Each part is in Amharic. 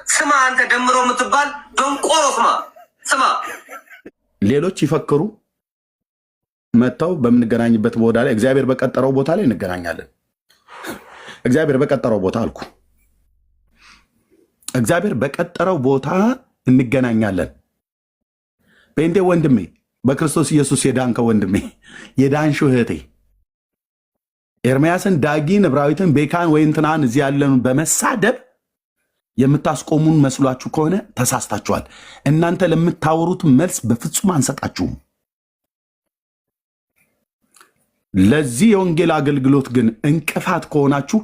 ስማ አንተ ደምሮ የምትባል ደንቆሮ ስማ ሌሎች ይፈክሩ መጣው በምንገናኝበት ቦታ ላይ እግዚአብሔር በቀጠረው ቦታ ላይ እንገናኛለን። እግዚአብሔር በቀጠረው ቦታ አልኩ። እግዚአብሔር በቀጠረው ቦታ እንገናኛለን። ጴንጤ ወንድሜ፣ በክርስቶስ ኢየሱስ የዳንከ ወንድሜ፣ የዳንሹ እህቴ ኤርምያስን፣ ዳጊን፣ ዕብራዊትን፣ ቤካን ወይ እንትናን እዚህ ያለን በመሳደብ የምታስቆሙን መስሏችሁ ከሆነ ተሳስታችኋል። እናንተ ለምታወሩት መልስ በፍጹም አንሰጣችሁም። ለዚህ የወንጌል አገልግሎት ግን እንቅፋት ከሆናችሁ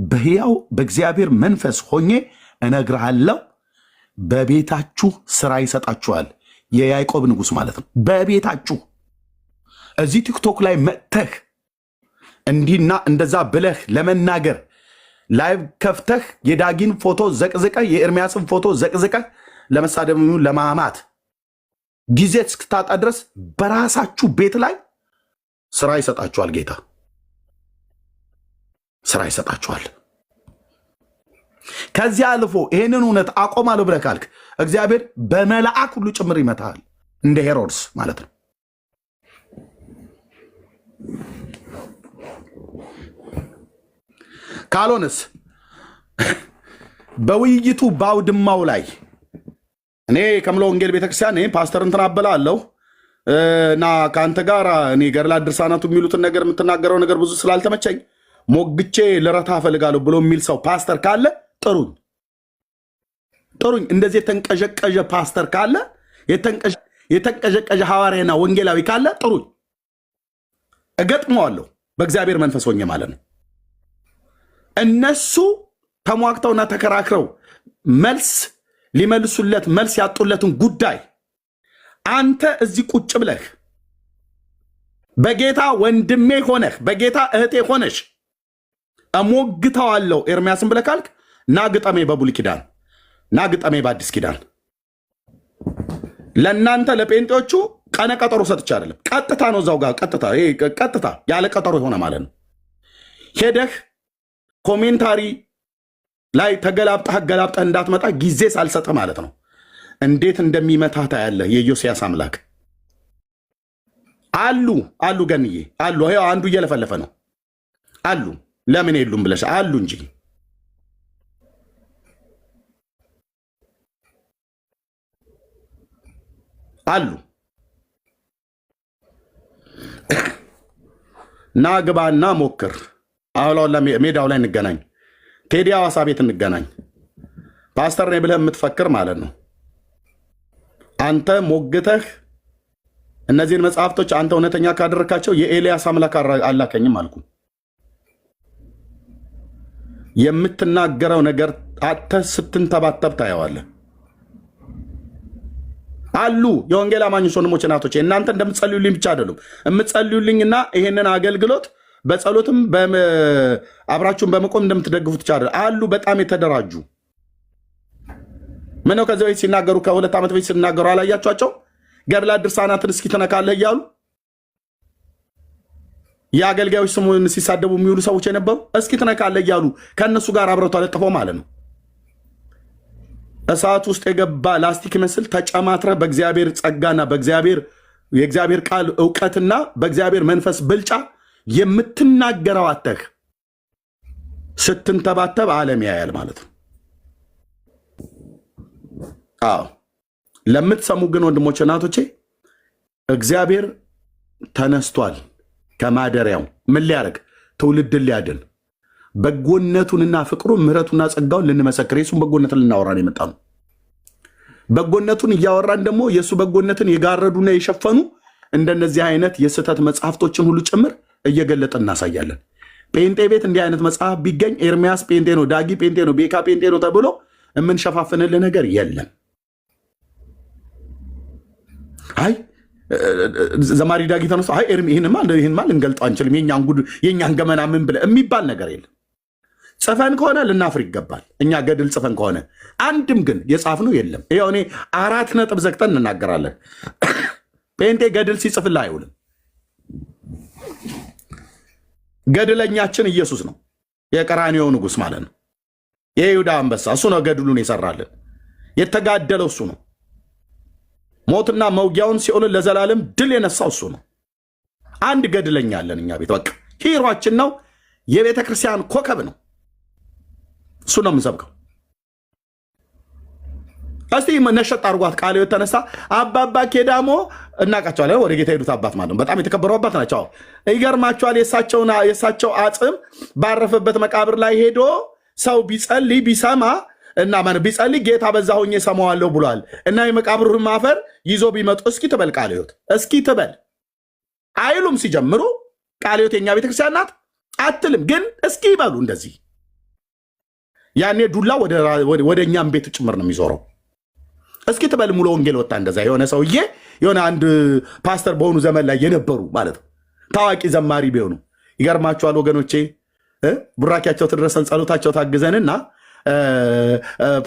በሕያው በእግዚአብሔር መንፈስ ሆኜ እነግርሃለሁ፣ በቤታችሁ ስራ ይሰጣችኋል። የያዕቆብ ንጉሥ ማለት ነው። በቤታችሁ እዚህ ቲክቶክ ላይ መጥተህ እንዲህና እንደዛ ብለህ ለመናገር ላይቭ ከፍተህ የዳጊን ፎቶ ዘቅዝቀህ የኤርምያስን ፎቶ ዘቅዝቀህ ለመሳደብ ለማማት ጊዜ እስክታጣ ድረስ በራሳችሁ ቤት ላይ ስራ ይሰጣችኋል። ጌታ ስራ ይሰጣችኋል። ከዚያ አልፎ ይህንን እውነት አቆማለሁ ብለህ ካልክ እግዚአብሔር በመልአክ ሁሉ ጭምር ይመታሃል፣ እንደ ሄሮድስ ማለት ነው። ካልሆነስ በውይይቱ ባውድማው ላይ እኔ ከምለ ወንጌል ቤተክርስቲያን ፓስተር እንትን አበላለሁ እና ከአንተ ጋር እኔ ገድላ ድርሳናቱ የሚሉትን ነገር የምትናገረው ነገር ብዙ ስላልተመቸኝ ሞግቼ ልረታ እፈልጋለሁ ብሎ የሚል ሰው ፓስተር ካለ ጥሩኝ። እንደዚህ የተንቀዠቀዠ ፓስተር ካለ የተንቀዠቀዠ ሐዋርያና ወንጌላዊ ካለ ጥሩኝ፣ እገጥመዋለሁ በእግዚአብሔር መንፈስ ሆኜ ማለት ነው። እነሱ ተሟግተውና ተከራክረው መልስ ሊመልሱለት መልስ ያጡለትን ጉዳይ አንተ እዚህ ቁጭ ብለህ በጌታ ወንድሜ ሆነህ በጌታ እህቴ ሆነሽ እሞግተዋለሁ ኤርምያስን ብለህ ካልክ ና ግጠሜ በብሉይ ኪዳን፣ ና ግጠሜ በአዲስ ኪዳን። ለእናንተ ለጴንጤዎቹ ቀነ ቀጠሮ ሰጥቼ አይደለም፣ ቀጥታ ነው እዛው ጋር ቀጥታ ያለ ቀጠሮ የሆነ ማለት ነው። ሄደህ ኮሜንታሪ ላይ ተገላብጠህ እንዳትመጣ ጊዜ ሳልሰጥ ማለት ነው። እንዴት እንደሚመታህ ታያለህ። የኢዮስያስ አምላክ አሉ ገንዬ አሉ። ይኸው አንዱ እየለፈለፈ ነው አሉ። ለምን የሉም ብለሽ አሉ እንጂ አሉ። ና ግባና ሞክር። አሁን ሜዳው ላይ እንገናኝ። ቴዲ ሐዋሳ ቤት እንገናኝ። ፓስተር ነኝ ብለህ የምትፈክር ማለት ነው። አንተ ሞግተህ እነዚህን መጽሐፍቶች አንተ እውነተኛ ካደረካቸው የኤልያስ አምላክ አላከኝም አልኩ። የምትናገረው ነገር አተ ስትንተባተብ ታየዋለህ። አሉ የወንጌል አማኞች ወንድሞች እናቶች፣ እናንተ እንደምትጸልዩልኝ ብቻ አይደሉም የምትጸልዩልኝና ይሄንን አገልግሎት በጸሎትም አብራችሁን በመቆም እንደምትደግፉት ይቻላል አሉ። በጣም የተደራጁ ምነው ከዚህ በፊት ሲናገሩ ከ2 ዓመት በፊት ሲናገሩ አላያቸዋቸው? ገድላ ድርሳናትን እስኪ ትነካለህ እያሉ የአገልጋዮች ስሙን ሲሳደቡ የሚውሉ ሰዎች የነበሩ እስኪ ትነካለህ እያሉ ከእነሱ ጋር አብረው ተለጥፈው ማለት ነው። እሳት ውስጥ የገባ ላስቲክ መስል ተጨማትረ በእግዚአብሔር ጸጋና የእግዚአብሔር ቃል እውቀትና በእግዚአብሔር መንፈስ ብልጫ የምትናገረው አተህ ስትንተባተብ ዓለም ያያል ማለት ነው። አዎ ለምትሰሙ ግን ወንድሞች እናቶቼ እግዚአብሔር ተነስቷል ከማደሪያው። ምን ሊያደርግ? ትውልድን ሊያድን፣ በጎነቱንና ፍቅሩን ምሕረቱና ጸጋውን ልንመሰክር የሱን በጎነትን ልናወራ ነው የመጣ ነው። በጎነቱን እያወራን ደግሞ የእሱ በጎነትን የጋረዱና የሸፈኑ እንደነዚህ አይነት የስህተት መጽሐፍቶችን ሁሉ ጭምር እየገለጠ እናሳያለን። ጴንጤ ቤት እንዲህ አይነት መጽሐፍ ቢገኝ ኤርምያስ ጴንጤ ነው፣ ዳጊ ጴንጤ ነው፣ ቤካ ጴንጤ ነው ተብሎ የምንሸፋፍንልህ ነገር የለም። አይ ዘማሪ ዳጊ ተነስቶ አይ ይህንማ ልንገልጠው አንችልም የእኛን ገመና ምን ብለህ የሚባል ነገር የለም። ጽፈን ከሆነ ልናፍር ይገባል። እኛ ገድል ጽፈን ከሆነ አንድም ግን የጻፍነው የለም። ይኸው እኔ 4 ነጥብ ዘግተን እንናገራለን። ጴንጤ ገድል ሲጽፍልህ አይውልም። ገድለኛችን ኢየሱስ ነው፣ የቀራንዮው ንጉሥ ማለት ነው። የይሁዳ አንበሳ እሱ ነው ገድሉን የሰራልን። የተጋደለው እሱ ነው። ሞትና መውጊያውን ሲኦልን ለዘላለም ድል የነሳው እሱ ነው። አንድ ገድለኛ አለን እኛ ቤት። በቃ ሂሯችን ነው። የቤተ ክርስቲያን ኮከብ ነው። እሱ ነው የምንሰብከው። እስቲ ነሸጥ አድርጓት። ቃለ ሕይወት ተነሳ። አባባ ኬዳሞ እናውቃቸዋለን። ወደ ጌታ ሄዱት አባት ማለት ነው። በጣም የተከበሩ አባት ናቸው። ይገርማቸዋል። የእሳቸው አጽም ባረፈበት መቃብር ላይ ሄዶ ሰው ቢጸልይ ቢሰማ እና ቢጸልይ ጌታ በዛ ሆኜ ሰማዋለሁ ብሏል። እና የመቃብሩን ማፈር ይዞ ቢመጡ እስኪ ትበል ቃለ ሕይወት እስኪ ትበል አይሉም። ሲጀምሩ ቃለ ሕይወት የኛ ቤተክርስቲያን ናት አትልም። ግን እስኪ ይበሉ እንደዚህ። ያኔ ዱላ ወደ እኛም ቤት ጭምር ነው የሚዞረው። እስኪ ትበል ሙሉ ወንጌል ወጣ። እንደዛ የሆነ ሰውዬ የሆነ አንድ ፓስተር በሆኑ ዘመን ላይ የነበሩ ማለት ነው ታዋቂ ዘማሪ ቢሆኑ ይገርማቸዋል ወገኖቼ። ቡራኪያቸው ትድረሰን ጸሎታቸው ታግዘንና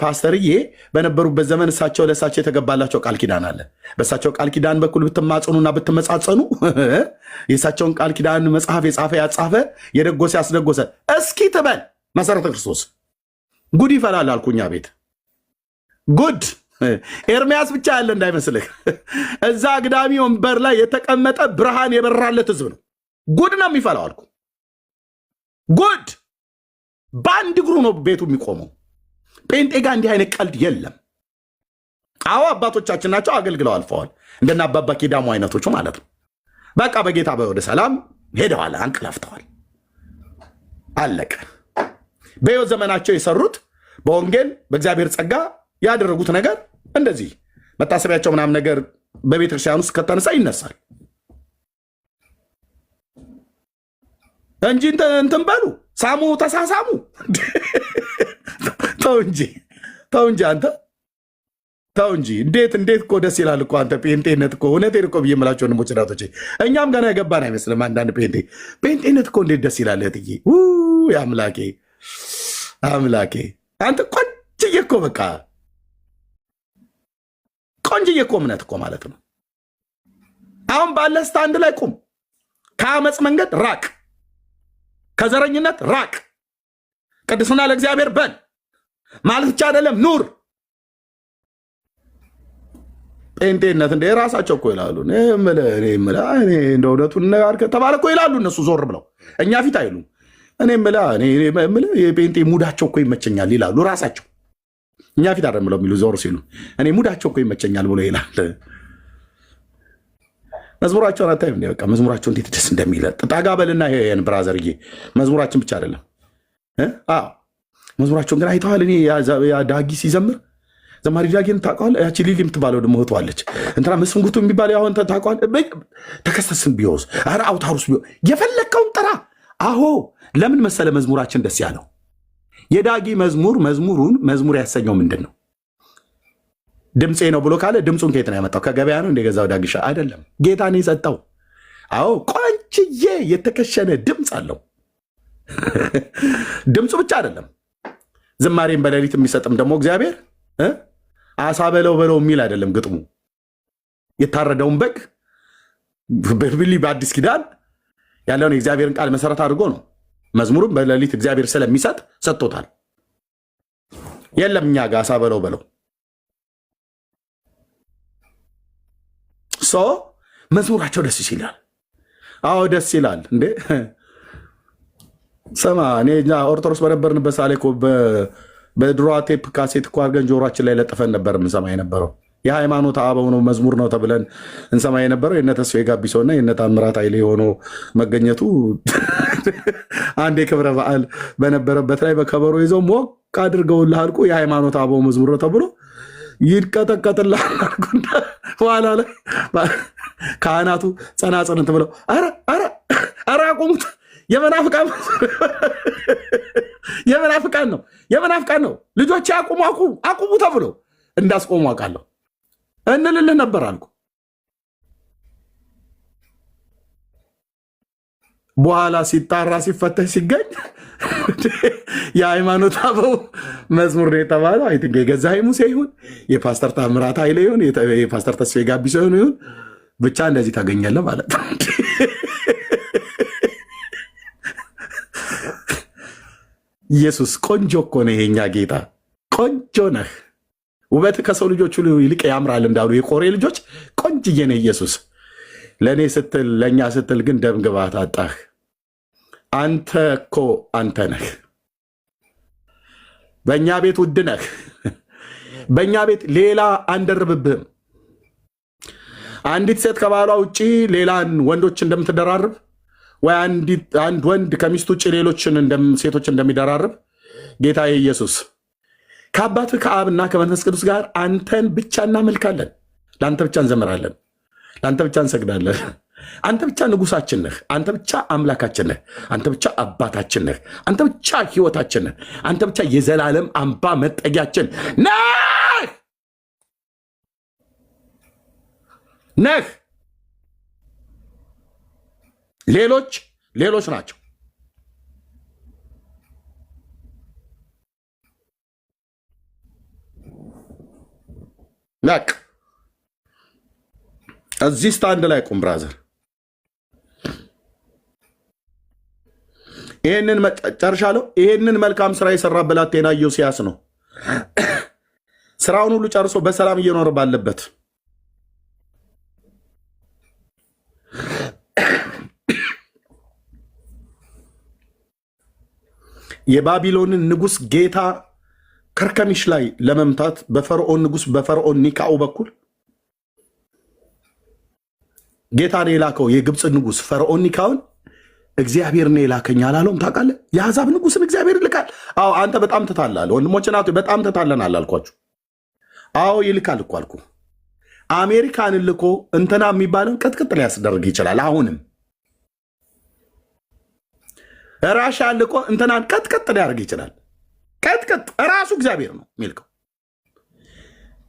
ፓስተርዬ በነበሩበት ዘመን እሳቸው ለእሳቸው የተገባላቸው ቃል ኪዳን አለ። በእሳቸው ቃል ኪዳን በኩል ብትማጸኑና ብትመጻጸኑ የእሳቸውን ቃል ኪዳን መጽሐፍ የጻፈ ያጻፈ የደጎሰ ያስደጎሰ እስኪ ትበል መሰረተ ክርስቶስ ጉድ ይፈላል አልኩኛ ቤት ጉድ። ኤርሚያስ ብቻ ያለ እንዳይመስልህ። እዛ አግዳሚ ወንበር ላይ የተቀመጠ ብርሃን የበራለት ህዝብ ነው። ጉድ ነው የሚፈላው አልኩ። ጉድ በአንድ እግሩ ነው ቤቱ የሚቆመው። ጴንጤ ጋር እንዲህ አይነት ቀልድ የለም። አዎ አባቶቻችን ናቸው፣ አገልግለው አልፈዋል። እንደና አባባ ኪዳሙ አይነቶቹ ማለት ነው። በቃ በጌታ ወደ ሰላም ሄደዋል፣ አንቅላፍተዋል፣ አለቀ። በሕይወት ዘመናቸው የሰሩት በወንጌል በእግዚአብሔር ጸጋ ያደረጉት ነገር እንደዚህ መታሰቢያቸው ምናምን ነገር በቤተክርስቲያን ውስጥ ከተነሳ ይነሳል እንጂ እንትን በሉ ሳሙ ተሳሳሙ። ተው እንጂ አንተ ተው እንጂ። እንዴት እኮ ደስ ይላል እኮ አንተ ጴንጤነት እኮ እውነቴን እኮ ብዬ የምላቸው ወንድሞች እናቶቼ፣ እኛም ገና የገባን አይመስልም። አንዳንድ ጴንጤነት እኮ እንዴት ደስ ይላል እህትዬ። አምላኬ አንተ ቆንጅዬ እኮ በቃ ቆንጅዬ እኮ እምነት እኮ ማለት ነው። አሁን ባለ ስታንድ ላይ ቁም። ከአመፅ መንገድ ራቅ፣ ከዘረኝነት ራቅ፣ ቅድስና ለእግዚአብሔር በል ማለት ብቻ አይደለም ኑር። ጴንጤነት እንደ ራሳቸው እኮ ይላሉ። እንደ እውነቱን ተባለ እኮ ይላሉ እነሱ ዞር ብለው እኛ ፊት አይሉም። እኔ የጴንጤ ሙዳቸው እኮ ይመቸኛል ይላሉ ራሳቸው። እኛ ፊት አይደለም ብለው የሚሉ ዞር ሲሉ እኔ ሙዳቸው እኮ ይመቸኛል ብሎ ይላል። መዝሙራቸውን አታይም? በቃ መዝሙራቸው እንዴት ደስ እንደሚለ ጠጋ በልና ይሄን ብራዘርዬ፣ መዝሙራችን ብቻ አይደለም። አዎ መዝሙራቸውን ግን አይተዋል? እኔ ዳጊ ሲዘምር ዘማሪ ዳጊን ታውቀዋለህ? ያቺ ሊሊ የምትባለው ደግሞ እህቱ አለች እንትና መስንጉቱ የሚባል አሁን ታውቀዋለህ? ተከስተስን ቢወስ ኧረ አውታሩስ ቢሆን የፈለግከውን ጥራ። አዎ ለምን መሰለ መዝሙራችን ደስ ያለው? የዳጊ መዝሙር ያሰኘው ምንድን ነው? ድምፄ ነው ብሎ ካለ ድምፁን ከየት ነው ያመጣው? ከገበያ ነው እንደገዛው? ዳግሻ አይደለም፣ ጌታ ነው የሰጠው። አዎ ቆንጅዬ የተከሸነ ድምፅ አለው። ድምፁ ብቻ አይደለም፣ ዝማሬን በሌሊት የሚሰጥም ደግሞ እግዚአብሔር አሳ በለው የሚል አይደለም ግጥሙ። የታረደውን በግ በብሉይ በአዲስ ኪዳን ያለውን የእግዚአብሔርን ቃል መሰረት አድርጎ ነው። መዝሙሩም በሌሊት እግዚአብሔር ስለሚሰጥ ሰጥቶታል። የለም እኛ ጋር አሳ በለው መዝሙራቸው ደስ ይላል። አዎ ደስ ይላል እንዴ። ሰማ እኔ ኦርቶዶክስ በነበርንበት ሳሌ እኮ በድሮ ቴፕ ካሴት እኮ አድርገን ጆሮአችን ላይ ለጥፈን ነበር የምንሰማ የነበረው። የሃይማኖት አበው ነው መዝሙር ነው ተብለን እንሰማ የነበረው። የእነ ተስፋዬ ጋቢሶና የእነ ታምራት ኃይሌ ሆኖ መገኘቱ አንድ የክብረ በዓል በነበረበት ላይ በከበሮ ይዘው ሞቅ አድርገውልህ አልኩ የሃይማኖት አበው መዝሙር ነው ተብሎ ይንቀጠቀጥልሃል አልኩና በኋላ ላይ ካህናቱ ጸናጽንት ብለው ኧረ አቁሙት፣ የመናፍቃን ነው ልጆች አቁሙ ተብሎ እንዳስቆሙ አውቃለሁ። እንልልህ ነበር አልኩ። በኋላ ሲጣራ ሲፈተሽ ሲገኝ የሃይማኖት አበው መዝሙር ነው የተባለው። አይ ቲንክ የገዛኸኝ ሙሴ ይሁን የፓስተር ታምራት ኃይሌ ይሁን የፓስተር ተስፋዬ ጋቢሶ ይሁን ብቻ እንደዚህ ታገኛለህ ማለት ነው። ኢየሱስ ቆንጆ እኮ ነው የኛ ጌታ፣ ቆንጆ ነህ። ውበት ከሰው ልጆች ሁሉ ይልቅ ያምራል እንዳሉ የቆሬ ልጆች ቆንጅዬ ነህ ኢየሱስ። ለእኔ ስትል ለእኛ ስትል ግን ደም ግባት አጣህ። አንተ እኮ አንተ ነህ። በእኛ ቤት ውድ ነህ። በእኛ ቤት ሌላ አንደርብብህም። አንዲት ሴት ከባሏ ውጭ ሌላን ወንዶች እንደምትደራርብ ወይ አንድ ወንድ ከሚስቱ ውጭ ሌሎችን ሴቶች እንደሚደራርብ ጌታ ኢየሱስ ከአባትህ ከአብና ከመንፈስ ቅዱስ ጋር አንተን ብቻ እናመልካለን። ለአንተ ብቻ እንዘምራለን። ለአንተ ብቻ እንሰግዳለን። አንተ ብቻ ንጉሳችን ነህ። አንተ ብቻ አምላካችን ነህ። አንተ ብቻ አባታችን ነህ። አንተ ብቻ ሕይወታችን ነህ። አንተ ብቻ የዘላለም አምባ መጠጊያችን ነህ። ሌሎች ናቸው። ናቅ እዚህ ስታንድ ላይ ቁም ብራዘር። ይህንን ጨርሻለሁ። ይህንን መልካም ስራ የሰራ ብላቴና ዮስያስ ነው። ስራውን ሁሉ ጨርሶ በሰላም እየኖረ ባለበት የባቢሎንን ንጉሥ ጌታ ከርከሚሽ ላይ ለመምታት በፈርዖን ንጉሥ በፈርዖን ኒካኡ በኩል ጌታ ነው የላከው። የግብፅ ንጉሥ ፈርዖን ኒካውን እግዚአብሔር ነው የላከኝ አላለውም? ታውቃለህ? የአሕዛብ ንጉሥን እግዚአብሔር ይልካል። አዎ አንተ በጣም ትታላለህ ወንድሞች፣ ናቱ በጣም ትታለናል አልኳችሁ። አዎ ይልካል እኮ አልኩ። አሜሪካንን ልኮ እንትና የሚባለውን ቅጥቅጥ ሊያስደርግ ይችላል። አሁንም ራሻ ልኮ እንትናን ቅጥቅጥ ሊያደርግ ይችላል። ቅጥቅጥ ራሱ እግዚአብሔር ነው የሚልከው።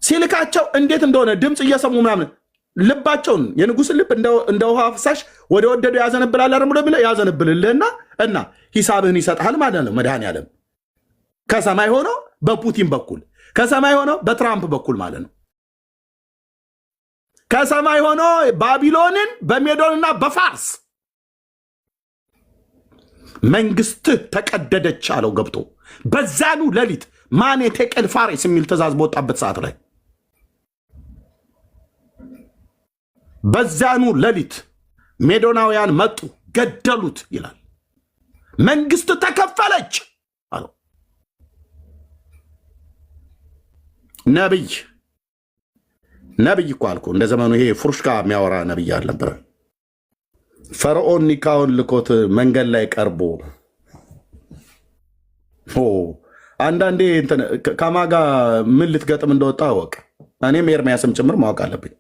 ሲልካቸው እንዴት እንደሆነ ድምፅ እየሰሙ ምናምን ልባቸውን የንጉሥን ልብ እንደ ውሃ ፍሳሽ ወደ ወደዱ ያዘነብላል። አረሙ ብለ ያዘነብልልህና እና ሂሳብህን ይሰጥሃል ማለት ነው። መድኃኔዓለም ከሰማይ ሆኖ በፑቲን በኩል ከሰማይ ሆኖ በትራምፕ በኩል ማለት ነው። ከሰማይ ሆኖ ባቢሎንን በሜዶንና በፋርስ መንግስትህ ተቀደደች አለው ገብቶ። በዛኑ ሌሊት ማኔ ቴቄል ፋሬስ የሚል ትእዛዝ በወጣበት ሰዓት ላይ በዛኑ ሌሊት ሜዶናውያን መጡ፣ ገደሉት ይላል። መንግስት ተከፈለች አለው። ነብይ እኮ አልኩ። እንደ ዘመኑ ይሄ ፉርሽካ የሚያወራ ነብይ አልነበረ። ፈርዖን ኒካውን ልኮት መንገድ ላይ ቀርቦ አንዳንዴ ከማጋ ምን ልትገጥም እንደወጣ አወቅ። እኔም ኤርሚያስም ጭምር ማወቅ አለብኝ።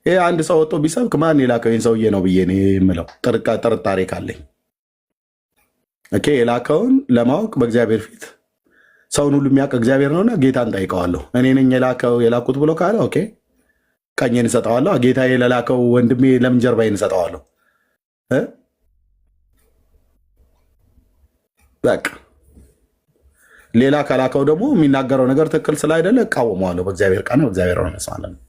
ይሄ አንድ ሰው ወጥቶ ቢሰብክ ማን የላከውን ሰውዬ ነው ብዬ የምለው ጥርጣሬ ካለኝ የላከውን ለማወቅ በእግዚአብሔር ፊት ሰውን ሁሉ የሚያውቅ እግዚአብሔር ነውና ጌታን ጠይቀዋለሁ። እኔ ነኝ የላኩት ብሎ ካለ ኦኬ ቀኝን እሰጠዋለሁ። ጌታ ለላከው ወንድሜ ለምን ጀርባዬን እሰጠዋለሁ? በቃ ሌላ ከላከው ደግሞ የሚናገረው ነገር ትክክል ስላይደለ እቃወመዋለሁ። በእግዚአብሔር ቃል ነው። እግዚአብሔር ነው ማለት ነው።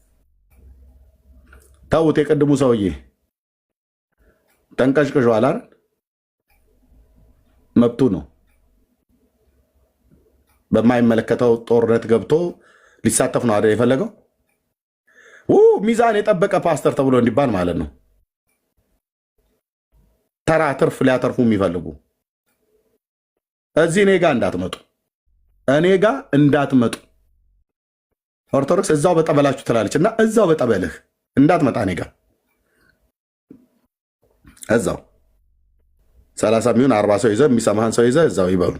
ታውት የቀድሙ ሰውዬ ጠንቀሽቅሿል አይደል? መብቱ ነው። በማይመለከተው ጦርነት ገብቶ ሊሳተፍ ነው አይደል የፈለገው? ሚዛን የጠበቀ ፓስተር ተብሎ እንዲባል ማለት ነው። ተራ ትርፍ ሊያተርፉ የሚፈልጉ እዚህ እኔ ጋ እንዳትመጡ። ኦርቶዶክስ እዛው በጠበላችሁ ትላለች እና እዛው በጠበልህ እንዳትመጣ እኔ ጋ እዛው 30 ሚሆን 40 ሰው ይዘህ የሚሰማህን ሰው ይዘህ እዛው ይበሉ።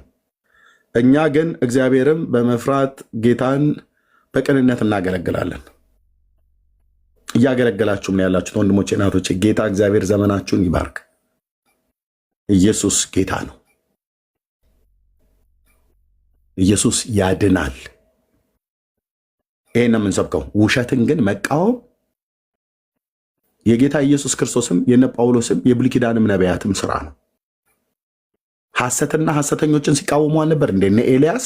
እኛ ግን እግዚአብሔርም በመፍራት ጌታን በቅንነት እናገለግላለን። እያገለገላችሁም ነው ያላችሁት ወንድሞቼ እናቶቼ። ጌታ እግዚአብሔር ዘመናችሁን ይባርክ። ኢየሱስ ጌታ ነው። ኢየሱስ ያድናል። ይሄን ነው የምንሰብከው። ውሸትን ግን መቃወም የጌታ ኢየሱስ ክርስቶስም የነ ጳውሎስም የብሉይ ኪዳንም ነቢያትም ስራ ነው። ሐሰትና ሐሰተኞችን ሲቃወሙ አልነበር እንደነ ኤልያስ?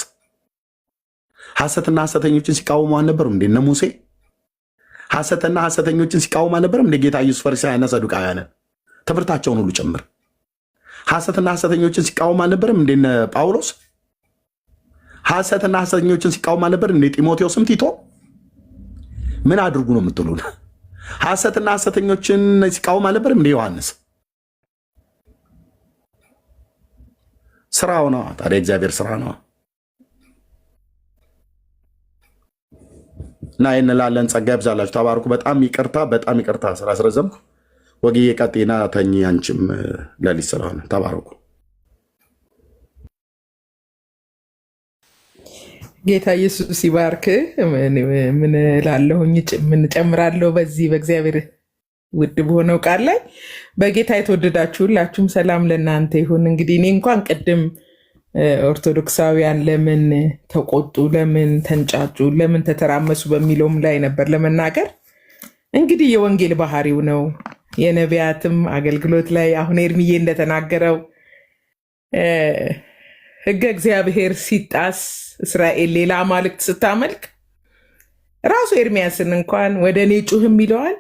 ሐሰትና ሐሰተኞችን ሲቃወሙ አልነበር እንደነ ሙሴ? ሐሰትና ሐሰተኞችን ሲቃወሙ አልነበረም እንደ ጌታ ኢየሱስ ፈሪሳውያንና ሰዱቃውያንን ትምህርታቸውን ሁሉ ጭምር? ሐሰትና ሐሰተኞችን ሲቃወሙ አልነበረም እንደነ ጳውሎስ? ሐሰትና ሐሰተኞችን ሲቃወም ነበር እንዴ? ጢሞቴዎስም ቲቶ ምን አድርጉ ነው የምትሉን? ሐሰትና ሐሰተኞችን ሲቃወም ነበር እንዴ? ዮሐንስ ስራው ነው። ታዲያ እግዚአብሔር ስራ ነው እና እንላለን። ጸጋ ይብዛላችሁ። ተባርኩ። በጣም ይቅርታ ስላስረዘምኩ። ወግዬ ቀጤና ተኝ። አንቺም ለሊት ስለሆነ ተባረኩ። ጌታ ኢየሱስ ይባርክ። ምን ላለሁኝ ምን ጨምራለሁ? በዚህ በእግዚአብሔር ውድ በሆነው ቃል ላይ በጌታ የተወደዳችሁ ሁላችሁም ሰላም ለእናንተ ይሁን። እንግዲህ እኔ እንኳን ቅድም ኦርቶዶክሳውያን ለምን ተቆጡ፣ ለምን ተንጫጩ፣ ለምን ተተራመሱ በሚለውም ላይ ነበር ለመናገር። እንግዲህ የወንጌል ባህሪው ነው። የነቢያትም አገልግሎት ላይ አሁን ኤርሚዬ እንደተናገረው ሕገ እግዚአብሔር ሲጣስ እስራኤል ሌላ አማልክት ስታመልክ ራሱ ኤርሚያስን እንኳን ወደ እኔ ጩህም ይለዋል፣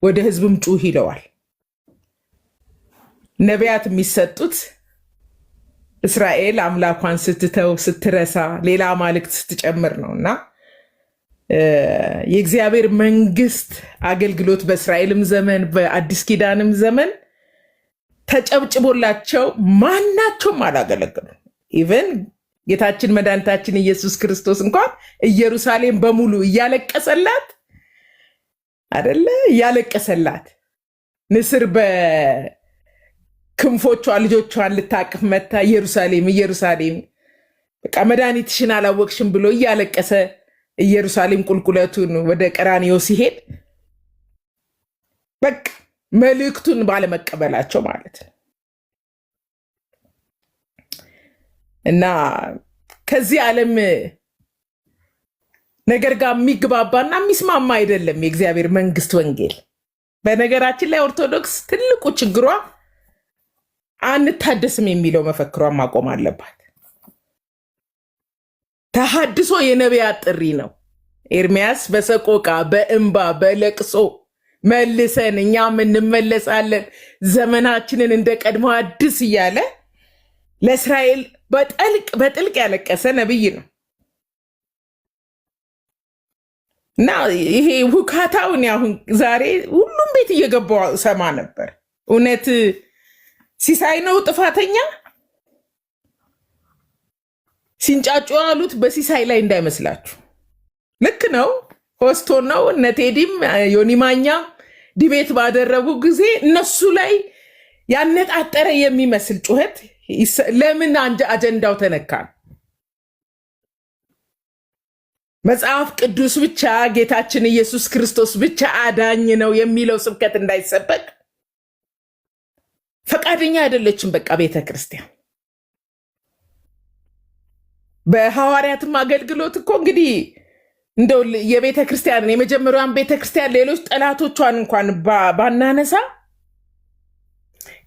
ወደ ሕዝብም ጩህ ይለዋል። ነቢያት የሚሰጡት እስራኤል አምላኳን ስትተው ስትረሳ ሌላ አማልክት ስትጨምር ነው እና የእግዚአብሔር መንግስት አገልግሎት በእስራኤልም ዘመን በአዲስ ኪዳንም ዘመን ተጨብጭቦላቸው ማናቸውም አላገለገሉ። ኢቨን ጌታችን መድኃኒታችን ኢየሱስ ክርስቶስ እንኳን ኢየሩሳሌም በሙሉ እያለቀሰላት አይደለ? እያለቀሰላት ንስር በክንፎቿ ልጆቿን ልታቅፍ መታ ኢየሩሳሌም ኢየሩሳሌም በቃ መድኃኒትሽን አላወቅሽም ብሎ እያለቀሰ ኢየሩሳሌም ቁልቁለቱን ወደ ቀራንዮ ሲሄድ በቃ መልእክቱን ባለመቀበላቸው ማለት ነው። እና ከዚህ ዓለም ነገር ጋር የሚግባባና የሚስማማ አይደለም የእግዚአብሔር መንግስት ወንጌል። በነገራችን ላይ ኦርቶዶክስ ትልቁ ችግሯ አንታደስም የሚለው መፈክሯን ማቆም አለባት። ተሐድሶ የነቢያት ጥሪ ነው። ኤርሚያስ በሰቆቃ በእንባ በለቅሶ መልሰን እኛም እንመለሳለን ዘመናችንን እንደ ቀድሞ አድስ እያለ ለእስራኤል በጥልቅ ያለቀሰ ነብይ ነው እና ይሄ ውካታውን አሁን ዛሬ ሁሉም ቤት እየገባው ሰማ ነበር። እውነት ሲሳይ ነው ጥፋተኛ? ሲንጫጩ ያሉት በሲሳይ ላይ እንዳይመስላችሁ። ልክ ነው፣ ሆስቶ ነው። እነ ቴዲም ዮኒ ማኛም ዲቤት ባደረጉ ጊዜ እነሱ ላይ ያነጣጠረ የሚመስል ጩኸት ለምን አጀንዳው ተነካል? መጽሐፍ ቅዱስ ብቻ ጌታችን ኢየሱስ ክርስቶስ ብቻ አዳኝ ነው የሚለው ስብከት እንዳይሰበክ ፈቃደኛ አይደለችም። በቃ ቤተ ክርስቲያን በሐዋርያትም አገልግሎት እኮ እንግዲህ እንደው የቤተ ክርስቲያንን የመጀመሪያውን ቤተ ክርስቲያን ሌሎች ጠላቶቿን እንኳን ባናነሳ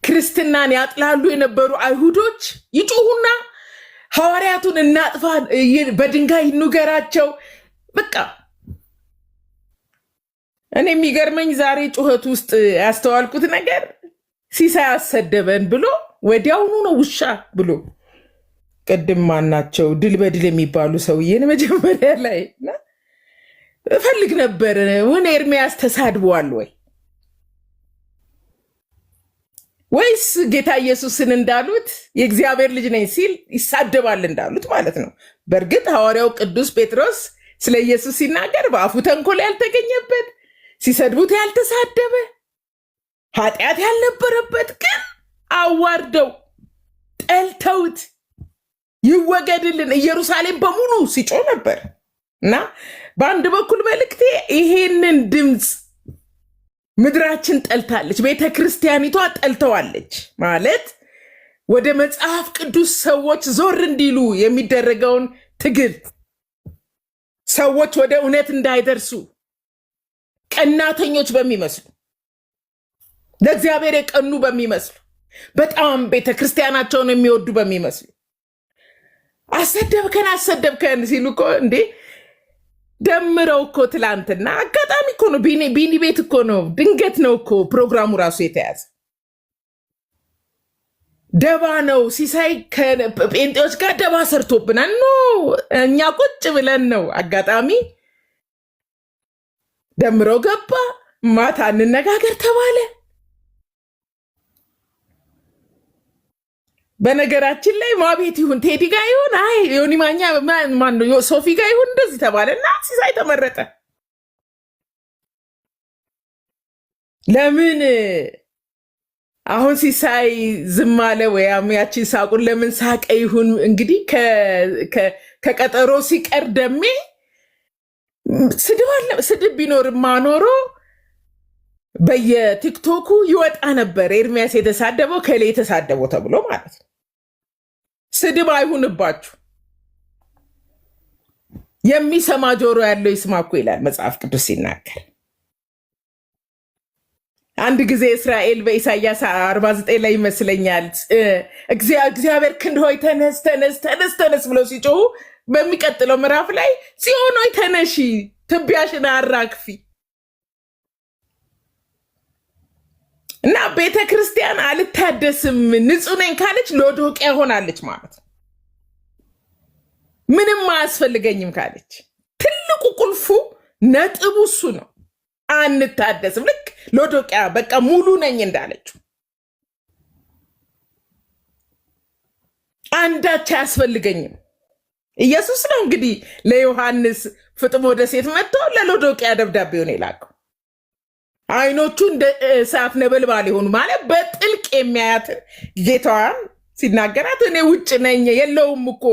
ክርስትናን ያጥላሉ የነበሩ አይሁዶች ይጮሁና ሐዋርያቱን እናጥፋ፣ በድንጋይ እንገራቸው። በቃ እኔ የሚገርመኝ ዛሬ ጩኸት ውስጥ ያስተዋልኩት ነገር ሲሳይ አሰደበን ብሎ ወዲያውኑ ነው ውሻ ብሎ ቅድም ማናቸው ድል በድል የሚባሉ ሰውዬን መጀመሪያ ላይ እፈልግ ነበር። ውን ኤርሚያስ ተሳድበዋል ወይስ ጌታ ኢየሱስን እንዳሉት የእግዚአብሔር ልጅ ነኝ ሲል ይሳደባል እንዳሉት ማለት ነው። በእርግጥ ሐዋርያው ቅዱስ ጴጥሮስ ስለ ኢየሱስ ሲናገር በአፉ ተንኮል ያልተገኘበት፣ ሲሰድቡት ያልተሳደበ፣ ኃጢአት ያልነበረበት ግን አዋርደው ጠልተውት ይወገድልን ኢየሩሳሌም በሙሉ ሲጮህ ነበር እና በአንድ በኩል መልእክቴ ይሄንን ድምፅ ምድራችን ጠልታለች፣ ቤተ ክርስቲያኒቷ ጠልተዋለች ማለት ወደ መጽሐፍ ቅዱስ ሰዎች ዞር እንዲሉ የሚደረገውን ትግል ሰዎች ወደ እውነት እንዳይደርሱ ቀናተኞች በሚመስሉ ለእግዚአብሔር የቀኑ በሚመስሉ በጣም ቤተ ክርስቲያናቸውን የሚወዱ በሚመስሉ አሰደብከን ሲሉ እኮ እንዴ ደምረው እኮ ትላንትና አጋጣሚ እኮ ነው ቢኒ ቤት እኮ ነው ድንገት ነው እኮ ፕሮግራሙ ራሱ የተያዘ ደባ ነው ሲሳይ ከጴንጤዎች ጋር ደባ ሰርቶብናል። ኖ እኛ ቁጭ ብለን ነው። አጋጣሚ ደምሮ ገባ። ማታ እንነጋገር ተባለ። በነገራችን ላይ ማቤት ይሁን ቴዲ ጋር ይሁን አይ ዮኒ ማኛ ማነው ሶፊ ጋር ይሁን እንደዚህ ተባለና ሲሳይ ተመረጠ። ለምን አሁን ሲሳይ ዝም አለ? ወያም ያቺን ሳቁን ለምን ሳቀ? ይሁን እንግዲህ ከቀጠሮ ሲቀር ደሜ ስድብ ቢኖር ማኖሮ በየቲክቶኩ ይወጣ ነበር። ኤርሚያስ የተሳደበው ከሌ የተሳደበው ተብሎ ማለት ነው። ስድብ አይሁንባችሁ። የሚሰማ ጆሮ ያለው ይስማ እኮ ይላል መጽሐፍ ቅዱስ ሲናገር። አንድ ጊዜ እስራኤል በኢሳያስ 49 ላይ ይመስለኛል እግዚአብሔር ክንድ ሆይ ተነስ ተነስ ተነስ ተነስ ብለው ሲጮሁ በሚቀጥለው ምዕራፍ ላይ ጽዮን ሆይ ተነሺ ትቢያሽን አራግፊ እና ቤተ ክርስቲያን አልታደስም ንጹህ ነኝ ካለች ሎዶቅያ ሆናለች ማለት ነው። ምንም አያስፈልገኝም ካለች ትልቁ ቁልፉ ነጥቡ እሱ ነው። አንታደስም ልክ ሎዶቅያ በቃ ሙሉ ነኝ እንዳለችው አንዳች አያስፈልገኝም። ኢየሱስ ነው እንግዲህ ለዮሐንስ ፍጥሞ ደሴት መጥቶ ለሎዶቅያ ደብዳቤውን የላከው። አይኖቹ እንደ እሳት ነበልባል የሆኑ ማለት በጥልቅ የሚያያትን ጌታዋን ሲናገራት እኔ ውጭ ነኝ የለውም እኮ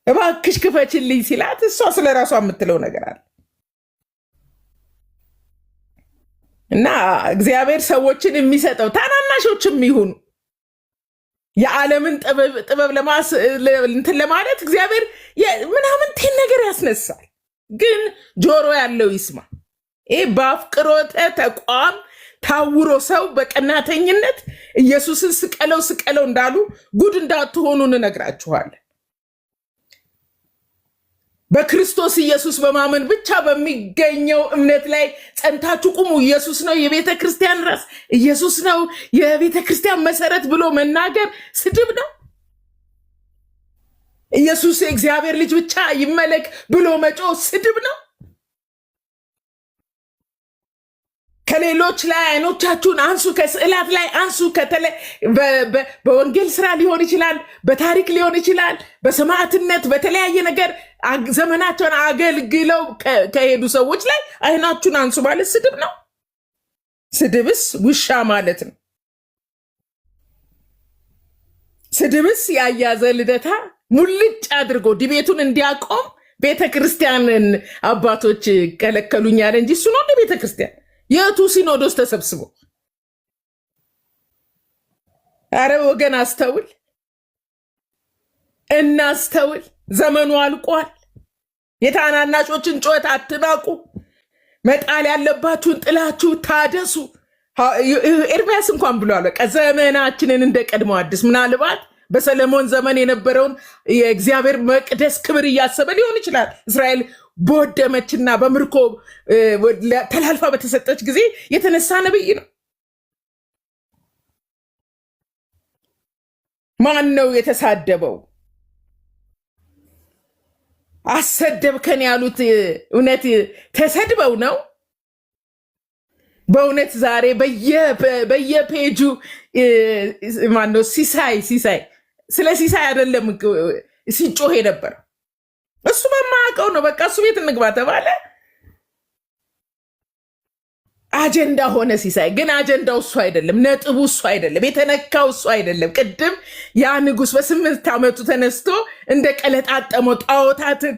እባክሽ ክፈችልኝ ሲላት እሷ ስለ ራሷ የምትለው ነገር አለ እና እግዚአብሔር ሰዎችን የሚሰጠው ታናናሾችም ይሁኑ የዓለምን ጥበብ እንትን ለማለት እግዚአብሔር ምናምን ቴን ነገር ያስነሳል። ግን ጆሮ ያለው ይስማ። ይህ በአፍቅሮተ ተቋም ታውሮ ሰው በቀናተኝነት ኢየሱስን ስቀለው ስቀለው እንዳሉ ጉድ እንዳትሆኑ እንነግራችኋለን። በክርስቶስ ኢየሱስ በማመን ብቻ በሚገኘው እምነት ላይ ጸንታችሁ ቁሙ። ኢየሱስ ነው የቤተ ክርስቲያን ራስ፣ ኢየሱስ ነው የቤተ ክርስቲያን መሰረት ብሎ መናገር ስድብ ነው። ኢየሱስ የእግዚአብሔር ልጅ ብቻ ይመለክ ብሎ መጮ ስድብ ነው። ከሌሎች ላይ አይኖቻችሁን አንሱ፣ ከስዕላት ላይ አንሱ። በወንጌል ስራ ሊሆን ይችላል፣ በታሪክ ሊሆን ይችላል፣ በሰማዕትነት በተለያየ ነገር ዘመናቸውን አገልግለው ከሄዱ ሰዎች ላይ አይናችሁን አንሱ ማለት ስድብ ነው። ስድብስ ውሻ ማለት ነው። ስድብስ ያያዘ ልደታ ሙልጭ አድርጎ ዲቤቱን እንዲያቆም ቤተክርስቲያንን አባቶች ከለከሉኛል እንጂ እሱ ነው ቤተክርስቲያን የቱ ሲኖዶስ ተሰብስቦ። አረ ወገን አስተውል፣ እናስተውል። ዘመኑ አልቋል። የታናናሾችን ጩኸት አትናቁ። መጣል ያለባችሁን ጥላችሁ ታደሱ። ኤርሚያስ እንኳን ብሏል፣ በቃ ዘመናችንን እንደ ቀድሞ አዲስ። ምናልባት በሰለሞን ዘመን የነበረውን የእግዚአብሔር መቅደስ ክብር እያሰበ ሊሆን ይችላል። እስራኤል በወደመችና በምርኮ ተላልፋ በተሰጠች ጊዜ የተነሳ ነብይ ነው። ማን ነው የተሳደበው? አሰደብከን ያሉት እውነት ተሰድበው ነው? በእውነት ዛሬ በየፔጁ ማነው ሲሳይ ስለ ሲሳይ አይደለም ሲጮህ የነበረው እሱ በማያውቀው ነው። በቃ እሱ ቤት እንግባ ተባለ፣ አጀንዳ ሆነ ሲሳይ። ግን አጀንዳው እሱ አይደለም፣ ነጥቡ እሱ አይደለም፣ የተነካው እሱ አይደለም። ቅድም ያ ንጉሥ በ8 ዓመቱ ተነስቶ እንደ ቀለጣጠመው ጣዖታትን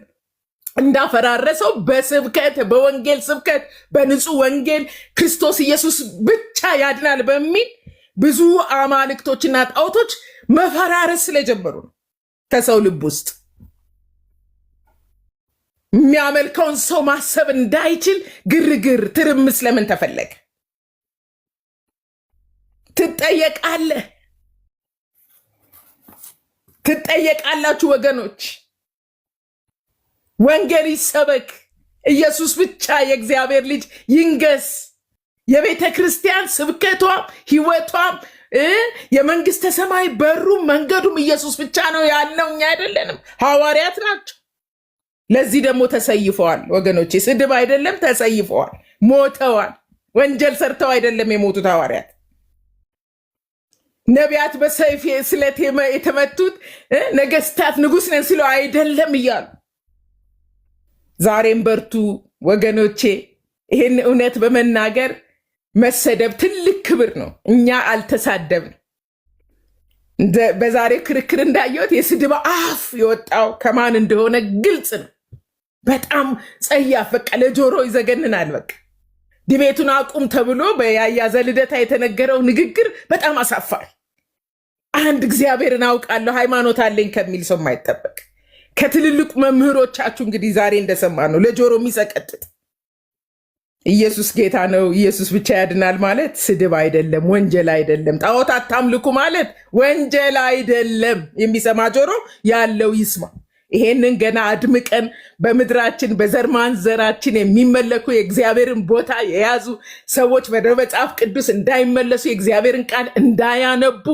እንዳፈራረሰው በስብከት በወንጌል ስብከት በንጹህ ወንጌል ክርስቶስ ኢየሱስ ብቻ ያድናል በሚል ብዙ አማልክቶችና ጣዖቶች መፈራረስ ስለጀመሩ ነው። ከሰው ልብ ውስጥ የሚያመልከውን ሰው ማሰብ እንዳይችል ግርግር፣ ትርምስ ለምን ተፈለገ? ትጠየቃላችሁ ወገኖች። ወንጌል ይሰበክ፣ ኢየሱስ ብቻ የእግዚአብሔር ልጅ ይንገስ። የቤተ ክርስቲያን ስብከቷም ህይወቷም የመንግስተ ሰማይ በሩም መንገዱም ኢየሱስ ብቻ ነው ያልነው እኛ አይደለንም፣ ሐዋርያት ናቸው። ለዚህ ደግሞ ተሰይፈዋል ወገኖቼ። ስድብ አይደለም፣ ተሰይፈዋል፣ ሞተዋል። ወንጀል ሰርተው አይደለም የሞቱት ሐዋርያት። ነቢያት በሰይፍ ስለት የተመቱት ነገስታት ንጉስ ነን ሲሉ አይደለም እያሉ። ዛሬም በርቱ ወገኖቼ። ይህን እውነት በመናገር መሰደብ ትልቅ ክብር ነው። እኛ አልተሳደብን። በዛሬ ክርክር እንዳየሁት የስድብ አፍ የወጣው ከማን እንደሆነ ግልጽ ነው። በጣም ጸያፍ፣ በቃ ለጆሮ ይዘገንናል። በቃ ዲቤቱን አቁም ተብሎ በያያ ዘልደታ የተነገረው ንግግር በጣም አሳፋሪ። አንድ እግዚአብሔርን አውቃለሁ ሃይማኖት አለኝ ከሚል ሰው የማይጠበቅ ከትልልቅ መምህሮቻችሁ እንግዲህ ዛሬ እንደሰማ ነው ለጆሮ የሚሰቀጥጥ። ኢየሱስ ጌታ ነው፣ ኢየሱስ ብቻ ያድናል ማለት ስድብ አይደለም፣ ወንጀል አይደለም። ጣዖት አታምልኩ ማለት ወንጀል አይደለም። የሚሰማ ጆሮ ያለው ይስማ። ይሄንን ገና አድምቀን በምድራችን በዘር ማንዘራችን የሚመለኩ የእግዚአብሔርን ቦታ የያዙ ሰዎች ወደ መጽሐፍ ቅዱስ እንዳይመለሱ የእግዚአብሔርን ቃል እንዳያነቡ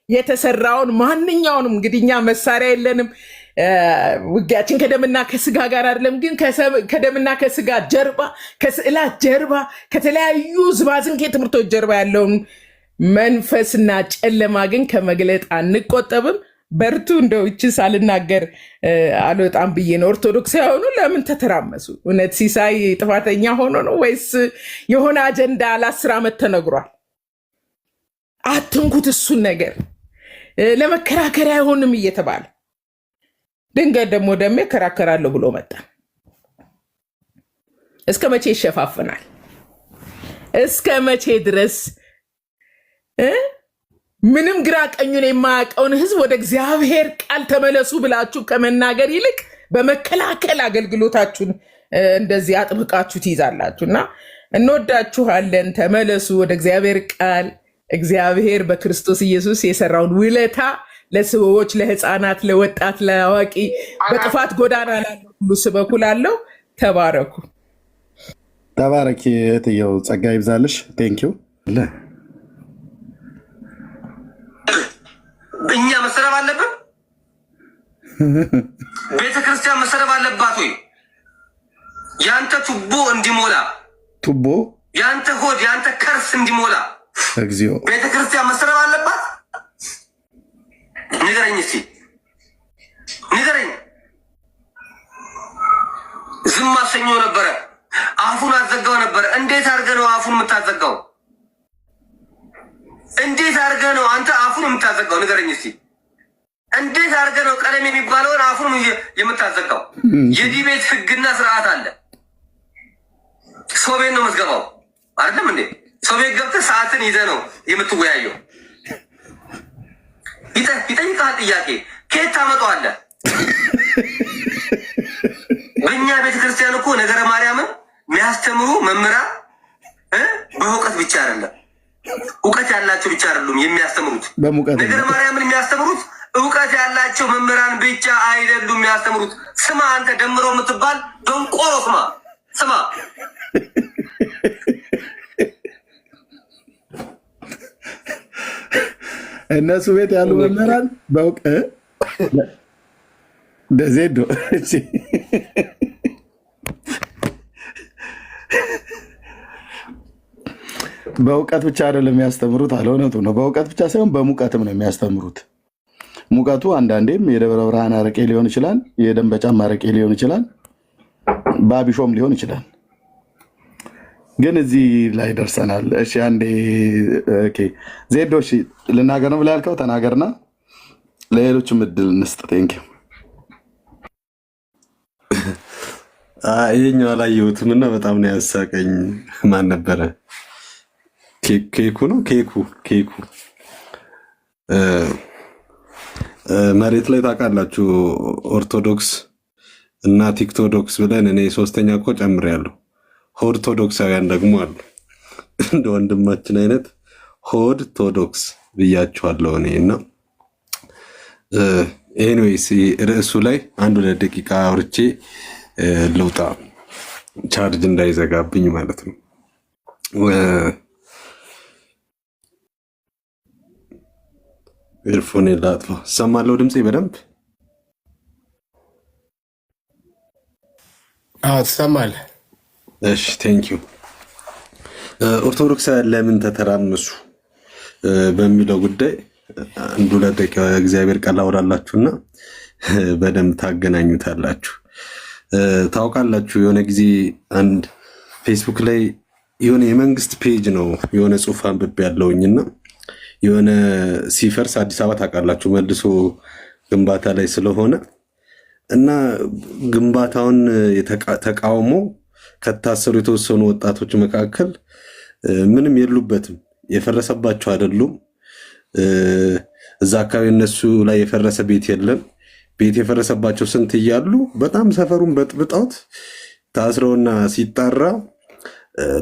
የተሰራውን ማንኛውንም እንግዲህ እኛ መሳሪያ የለንም። ውጊያችን ከደምና ከስጋ ጋር አይደለም፣ ግን ከደምና ከስጋ ጀርባ፣ ከስዕላት ጀርባ፣ ከተለያዩ ዝባዝንኬ ትምህርቶች ጀርባ ያለውን መንፈስና ጨለማ ግን ከመግለጥ አንቆጠብም። በርቱ። እንደው እቺ ሳልናገር አልወጣም ብዬ ነው። ኦርቶዶክስ የሆኑ ለምን ተተራመሱ? እውነት ሲሳይ ጥፋተኛ ሆኖ ነው ወይስ የሆነ አጀንዳ ለ10 ዓመት ተነግሯል? አትንኩት እሱን ነገር ለመከራከሪያ አይሆንም እየተባለ ድንገት ደግሞ ደሜ እከራከራለሁ ብሎ መጣ። እስከ መቼ ይሸፋፍናል? እስከ መቼ ድረስ ምንም ግራ ቀኙን የማያውቀውን ህዝብ ወደ እግዚአብሔር ቃል ተመለሱ ብላችሁ ከመናገር ይልቅ በመከላከል አገልግሎታችሁን እንደዚህ አጥብቃችሁ ትይዛላችሁ። እና እንወዳችኋለን። ተመለሱ ወደ እግዚአብሔር ቃል። እግዚአብሔር በክርስቶስ ኢየሱስ የሰራውን ውለታ ለሰዎች፣ ለህፃናት፣ ለወጣት፣ ለአዋቂ በጥፋት ጎዳና ላለው ሁሉ ስበኩ ላለው። ተባረኩ። ተባረኪ እህትየው፣ ጸጋ ይብዛልሽ። ቴንኪው። እኛ መሰረብ አለብን? ቤተክርስቲያን መሰረብ አለባት ወይ? ያንተ ቱቦ እንዲሞላ፣ ቱቦ ያንተ ሆድ፣ ያንተ ከርስ እንዲሞላ እግዚኦ ቤተክርስቲያን መሰረብ አለባት? ንገረኝ እስኪ ንገረኝ። ዝም አሰኘው ነበረ፣ አፉን አዘጋው ነበረ። እንዴት አድርገህ ነው አፉን የምታዘጋው? እንዴት አድርገህ ነው አንተ አፉን የምታዘጋው? ንገረኝ እስኪ እንዴት አድርገህ ነው ቀለም የሚባለውን አፉን የምታዘጋው? የዲቤት ህግና ስርዓት አለ። ሰው ቤት ነው የምትገባው አይደለም እንዴ? ሰው ቤት ገብተህ ሰዓትን ይዘህ ነው የምትወያየው። ይጠይቃል ጥያቄ፣ ከየት ታመጣዋለህ? በእኛ ቤተክርስቲያን እኮ ነገረ ማርያምን የሚያስተምሩ መምህራን በእውቀት ብቻ አይደለም፣ እውቀት ያላቸው ብቻ አይደሉም የሚያስተምሩት። ነገረ ማርያምን የሚያስተምሩት እውቀት ያላቸው መምህራን ብቻ አይደሉም የሚያስተምሩት። ስማ አንተ ደምሮ የምትባል ደንቆሮ ስማ። እነሱ ቤት ያሉ መምህራን ዜዶ በእውቀት ብቻ አይደለም የሚያስተምሩት አለ። እውነቱ ነው። በእውቀት ብቻ ሳይሆን በሙቀትም ነው የሚያስተምሩት። ሙቀቱ አንዳንዴም የደብረ ብርሃን አረቄ ሊሆን ይችላል፣ የደንበጫም አረቄ ሊሆን ይችላል፣ ባቢሾም ሊሆን ይችላል። ግን እዚህ ላይ ደርሰናል። እሺ አንዴ ዜዶ እሺ ልናገር ነው ብለህ ያልከው ተናገርና ለሌሎችም እድል እንስጥ። ቴንኪው። ይሄኛው አላየሁትም እና በጣም ነው ያሳቀኝ። ማን ነበረ? ኬኩ ነው ኬኩ መሬት ላይ ታውቃላችሁ፣ ኦርቶዶክስ እና ቲክቶዶክስ ብለን እኔ ሶስተኛ እኮ ጨምሬያለሁ። ኦርቶዶክሳውያን ደግሞ አሉ። እንደ ወንድማችን አይነት ሆድ ቶዶክስ ብያችኋለሁ እኔ እና ኤኒዌይስ ርዕሱ ላይ 1-2 ደቂቃ አውርቼ ልውጣ፣ ቻርጅ እንዳይዘጋብኝ ማለት ነው። ኤርፎን ላጥፋ። ሰማለው ድምጼ በደንብ? አዎ ትሰማለህ። እሺ ቴንኪዩ። ኦርቶዶክሳውያን ለምን ተተራመሱ በሚለው ጉዳይ አንዱ ለደቂቃ እግዚአብሔር ቃል አወራላችሁና በደንብ ታገናኙታላችሁ። ታውቃላችሁ የሆነ ጊዜ አንድ ፌስቡክ ላይ የሆነ የመንግስት ፔጅ ነው የሆነ ጽሑፍ አንብቤ ያለውኝና የሆነ ሲፈርስ አዲስ አበባ ታውቃላችሁ መልሶ ግንባታ ላይ ስለሆነ እና ግንባታውን ተቃውሞ ከታሰሩ የተወሰኑ ወጣቶች መካከል ምንም የሉበትም፣ የፈረሰባቸው አይደሉም። እዛ አካባቢ እነሱ ላይ የፈረሰ ቤት የለም። ቤት የፈረሰባቸው ስንት እያሉ በጣም ሰፈሩን በጥብጣውት ታስረውና ሲጣራ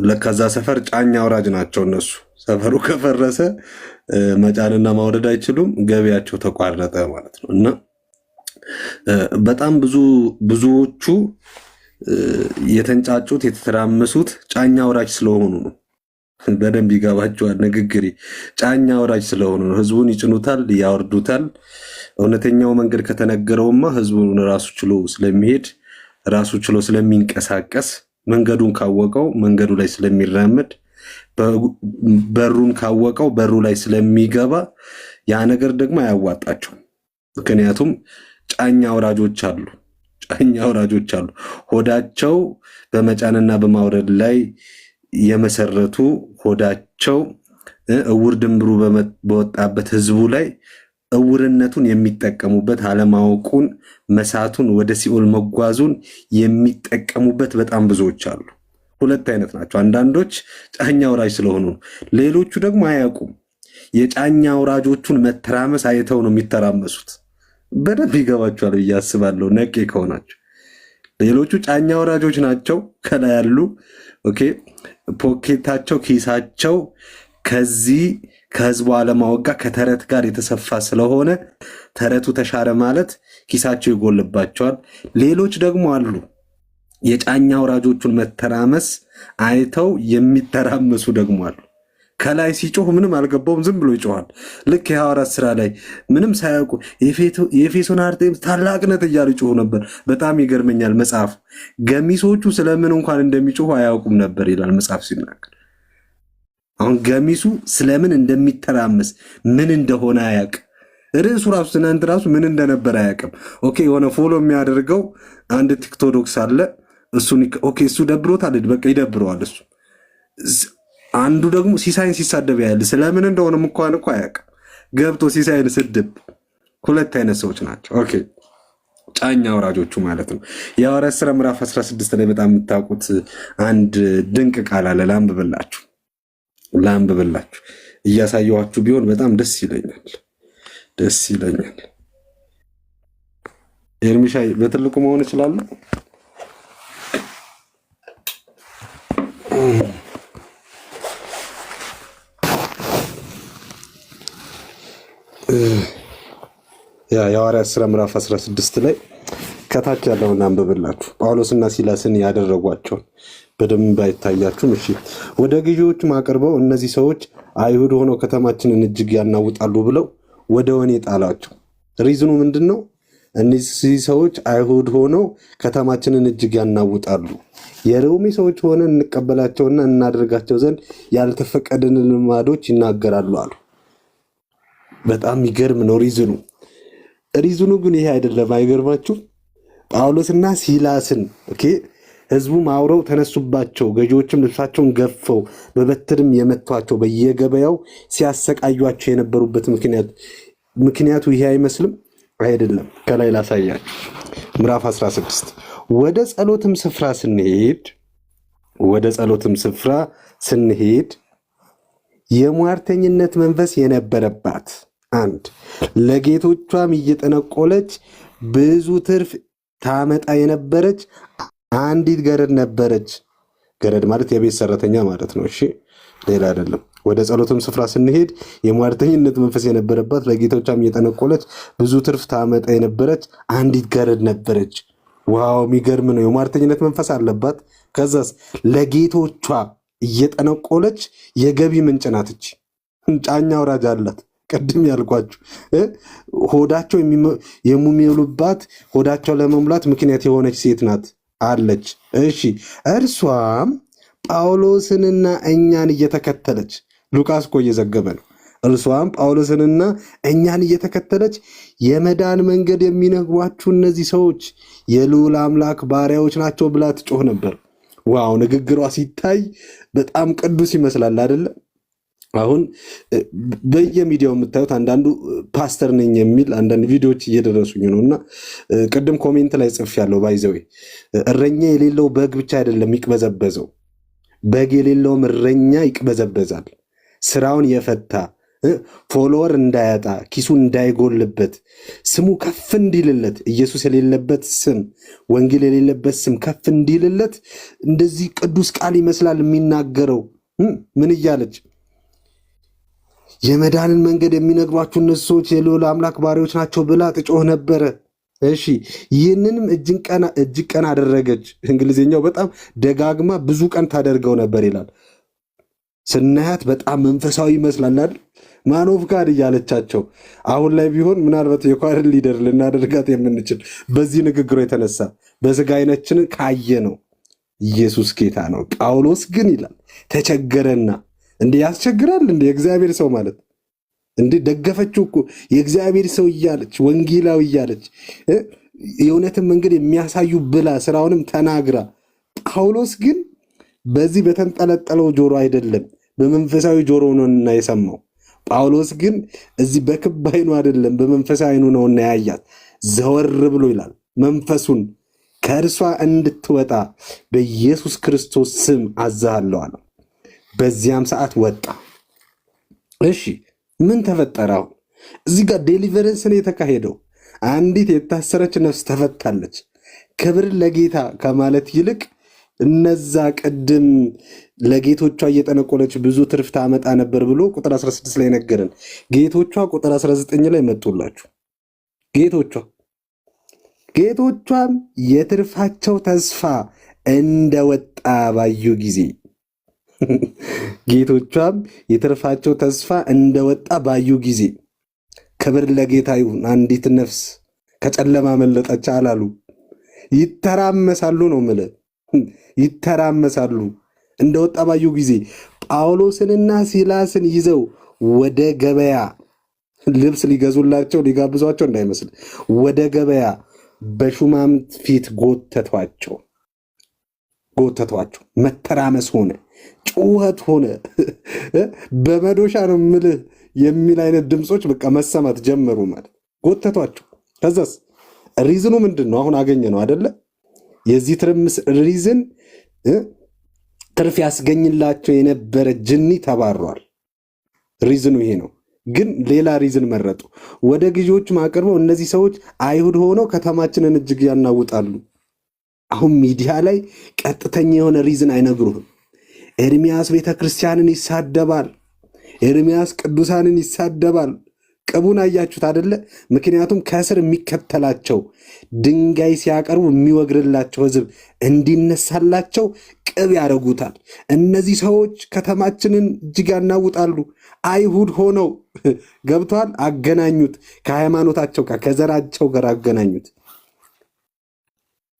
ለከዛ ሰፈር ጫኛ አውራጅ ናቸው እነሱ። ሰፈሩ ከፈረሰ መጫንና ማውረድ አይችሉም፣ ገቢያቸው ተቋረጠ ማለት ነው። እና በጣም ብዙዎቹ የተንጫጩት የተተራመሱት ጫኛ አውራጅ ስለሆኑ ነው። በደንብ ይገባቸዋል ንግግሬ። ጫኛ አውራጅ ስለሆኑ ነው። ህዝቡን ይጭኑታል፣ ያወርዱታል። እውነተኛው መንገድ ከተነገረውማ ህዝቡን ራሱ ችሎ ስለሚሄድ ራሱ ችሎ ስለሚንቀሳቀስ መንገዱን ካወቀው መንገዱ ላይ ስለሚራመድ በሩን ካወቀው በሩ ላይ ስለሚገባ ያ ነገር ደግሞ አያዋጣቸውም። ምክንያቱም ጫኛ አውራጆች አሉ። ጫኛ አውራጆች አሉ ሆዳቸው በመጫንና በማውረድ ላይ የመሰረቱ ሆዳቸው እውር ድንብሩ በወጣበት ህዝቡ ላይ እውርነቱን የሚጠቀሙበት አለማወቁን መሳቱን ወደ ሲኦል መጓዙን የሚጠቀሙበት በጣም ብዙዎች አሉ። ሁለት አይነት ናቸው። አንዳንዶች ጫኛ አውራጅ ስለሆኑ ነው። ሌሎቹ ደግሞ አያውቁም። የጫኛ አውራጆቹን መተራመስ አይተው ነው የሚተራመሱት። በደንብ ይገባቸዋል ብዬ አስባለሁ ነቄ ከሆናቸው። ሌሎቹ ጫኛ አውራጆች ናቸው ከላይ ያሉ። ኦኬ ፖኬታቸው ኪሳቸው ከዚህ ከህዝቡ አለማወቅ ጋር ከተረት ጋር የተሰፋ ስለሆነ ተረቱ ተሻረ ማለት ኪሳቸው ይጎልባቸዋል። ሌሎች ደግሞ አሉ የጫኛ አውራጆቹን መተራመስ አይተው የሚተራመሱ ደግሞ አሉ። ከላይ ሲጮህ ምንም አልገባውም፣ ዝም ብሎ ይጮሃል። ልክ የሐዋርያት ስራ ላይ ምንም ሳያውቁ የኤፌሶን አርጤምስ ታላቅነት እያሉ ይጮሁ ነበር። በጣም ይገርመኛል መጽሐፉ። ገሚሶቹ ስለምን እንኳን እንደሚጮሁ አያውቁም ነበር ይላል መጽሐፍ ሲናገር። አሁን ገሚሱ ስለምን እንደሚተራመስ ምን እንደሆነ አያውቅ። ርዕሱ ራሱ ትናንት ራሱ ምን እንደነበረ አያውቅም። ኦኬ የሆነ ፎሎ የሚያደርገው አንድ ቲክቶዶክስ አለ። ኦኬ እሱ ደብሮታል፣ በቃ ይደብረዋል እሱ። አንዱ ደግሞ ሲሳይን ሲሳደብ ያለ ስለምን እንደሆነም እንኳን እኮ አያውቅም። ገብቶ ሲሳይን ስድብ። ሁለት አይነት ሰዎች ናቸው። ኦኬ ጫኛ አውራጆቹ ማለት ነው። የሐዋርያት ሥራ ምዕራፍ 16 ላይ በጣም የምታውቁት አንድ ድንቅ ቃል አለ። ላንብብላችሁ እያሳየኋችሁ ቢሆን በጣም ደስ ይለኛል። ኤርሚሻይ በትልቁ መሆን ይችላል። የሐዋርያት ሥራ ምዕራፍ 16 ላይ ከታች ያለውን አንብብላችሁ ጳውሎስና ሲላስን ያደረጓቸውን በደንብ አይታያችሁም? እሺ ወደ ገዢዎችም አቅርበው እነዚህ ሰዎች አይሁድ ሆነው ከተማችንን እጅግ ያናውጣሉ ብለው ወደ ወህኒ ጣሏቸው። ሪዝኑ ምንድን ነው? እነዚህ ሰዎች አይሁድ ሆነው ከተማችንን እጅግ ያናውጣሉ፣ የሮሜ ሰዎች ሆነን እንቀበላቸውና እናደርጋቸው ዘንድ ያልተፈቀደን ልማዶች ይናገራሉ አሉ። በጣም ይገርም ነው ሪዝኑ። ግን ይሄ አይደለም። አይገርማችሁ? ጳውሎስና ሲላስን ህዝቡም አውረው ተነሱባቸው። ገዢዎችም ልብሳቸውን ገፈው በበትርም የመቷቸው፣ በየገበያው ሲያሰቃዩቸው የነበሩበት ምክንያቱ ይሄ አይመስልም? አይደለም። ከላይ ላሳያችሁ። ምዕራፍ 16 ወደ ጸሎትም ስፍራ ስንሄድ የሟርተኝነት መንፈስ የነበረባት አንድ ለጌቶቿም እየጠነቆለች ብዙ ትርፍ ታመጣ የነበረች አንዲት ገረድ ነበረች። ገረድ ማለት የቤት ሰራተኛ ማለት ነው። እሺ ሌላ አይደለም። ወደ ጸሎትም ስፍራ ስንሄድ የሟርተኝነት መንፈስ የነበረባት ለጌቶቿም እየጠነቆለች ብዙ ትርፍ ታመጣ የነበረች አንዲት ገረድ ነበረች። ዋው የሚገርም ነው። የሟርተኝነት መንፈስ አለባት። ከዛስ ለጌቶቿ እየጠነቆለች የገቢ ምንጭ ናት። ጫኛ አውራጅ አላት። ቅድም ያልኳችሁ ሆዳቸው የሚሞሉባት ሆዳቸው ለመሙላት ምክንያት የሆነች ሴት ናት አለች። እሺ እርሷም ጳውሎስንና እኛን እየተከተለች ሉቃስ እኮ እየዘገበ ነው። እርሷም ጳውሎስንና እኛን እየተከተለች የመዳን መንገድ የሚነግሯችሁ እነዚህ ሰዎች የልዑል አምላክ ባሪያዎች ናቸው ብላ ትጮህ ነበር። ዋው! ንግግሯ ሲታይ በጣም ቅዱስ ይመስላል አይደለ? አሁን በየሚዲያው የምታዩት አንዳንዱ ፓስተር ነኝ የሚል አንዳንድ ቪዲዮዎች እየደረሱኝ ነው እና ቅድም ኮሜንት ላይ ጽፌያለሁ። ባይዘዌ እረኛ የሌለው በግ ብቻ አይደለም ይቅበዘበዘው፣ በግ የሌለውም እረኛ ይቅበዘበዛል። ስራውን የፈታ ፎሎወር እንዳያጣ ኪሱ እንዳይጎልበት ስሙ ከፍ እንዲልለት ኢየሱስ የሌለበት ስም ወንጌል የሌለበት ስም ከፍ እንዲልለት እንደዚህ ቅዱስ ቃል ይመስላል የሚናገረው። ምን እያለች የመዳንን መንገድ የሚነግሯችሁ እነሱ ሰዎች የልዑል አምላክ ባሪያዎች ናቸው ብላ ትጮህ ነበረ። እሺ ይህንንም እጅግ ቀን አደረገች። እንግሊዝኛው በጣም ደጋግማ ብዙ ቀን ታደርገው ነበር ይላል። ስናያት በጣም መንፈሳዊ ይመስላል አይደል? ማኖፍ ጋር እያለቻቸው አሁን ላይ ቢሆን ምናልባት የኳርን ሊደር ልናደርጋት የምንችል በዚህ ንግግሯ የተነሳ በስጋ ዓይናችን ካየ ነው። ኢየሱስ ጌታ ነው። ጳውሎስ ግን ይላል ተቸገረና እንዴ ያስቸግራል እንዴ የእግዚአብሔር ሰው ማለት እንዴ ደገፈችው እኮ የእግዚአብሔር ሰው እያለች ወንጌላዊ እያለች የእውነትን መንገድ የሚያሳዩ ብላ ስራውንም ተናግራ ጳውሎስ ግን በዚህ በተንጠለጠለው ጆሮ አይደለም በመንፈሳዊ ጆሮ ነውና የሰማው። ጳውሎስ ግን እዚህ በክብ ዓይኑ አይደለም በመንፈሳዊ ዓይኑ ነውና ያያት። ዘወር ብሎ ይላል መንፈሱን ከእርሷ እንድትወጣ በኢየሱስ ክርስቶስ ስም አዛሃለሁ አለ። በዚያም ሰዓት ወጣ። እሺ ምን ተፈጠረ? አሁን እዚህ ጋር ዴሊቨረንስ ነው የተካሄደው። አንዲት የታሰረች ነፍስ ተፈታለች። ክብር ለጌታ ከማለት ይልቅ እነዛ ቅድም ለጌቶቿ እየጠነቆለች ብዙ ትርፍ ታመጣ ነበር ብሎ ቁጥር 16 ላይ ነገረን። ጌቶቿ ቁጥር 19 ላይ መጡላችሁ። ጌቶቿም የትርፋቸው ተስፋ እንደወጣ ባዩ ጊዜ ጌቶቿም የትርፋቸው ተስፋ እንደወጣ ባዩ ጊዜ ክብር ለጌታ ይሁን። አንዲት ነፍስ ከጨለማ መለጠች አላሉ። ይተራመሳሉ ነው የምልህ። ይተራመሳሉ። እንደወጣ ባዩ ጊዜ ጳውሎስንና ሲላስን ይዘው ወደ ገበያ ልብስ ሊገዙላቸው ሊጋብዟቸው እንዳይመስል ወደ ገበያ በሹማምንት ፊት ጎተቷቸው። መተራመስ ሆነ፣ ጩኸት ሆነ። በመዶሻ ነው የምልህ የሚል አይነት ድምፆች በቃ መሰማት ጀመሩ። ማለት ጎተቷቸው። ከዛስ ሪዝኑ ምንድን ነው? አሁን አገኘ ነው አደለ? የዚህ ትርምስ ሪዝን ትርፍ ያስገኝላቸው የነበረ ጅኒ ተባሯል። ሪዝኑ ይሄ ነው። ግን ሌላ ሪዝን መረጡ። ወደ ገዢዎቹም አቅርበው እነዚህ ሰዎች አይሁድ ሆነው ከተማችንን እጅግ ያናውጣሉ። አሁን ሚዲያ ላይ ቀጥተኛ የሆነ ሪዝን አይነግሩህም። ኤርሚያስ ቤተ ክርስቲያንን ይሳደባል። ኤርሚያስ ቅዱሳንን ይሳደባል። ቅቡን አያችሁት አደለ? ምክንያቱም ከስር የሚከተላቸው ድንጋይ ሲያቀርቡ የሚወግርላቸው ህዝብ እንዲነሳላቸው ቅብ ያደርጉታል። እነዚህ ሰዎች ከተማችንን እጅግ ያናውጣሉ። አይሁድ ሆነው ገብቷል። አገናኙት፣ ከሃይማኖታቸው ጋር ከዘራቸው ጋር አገናኙት።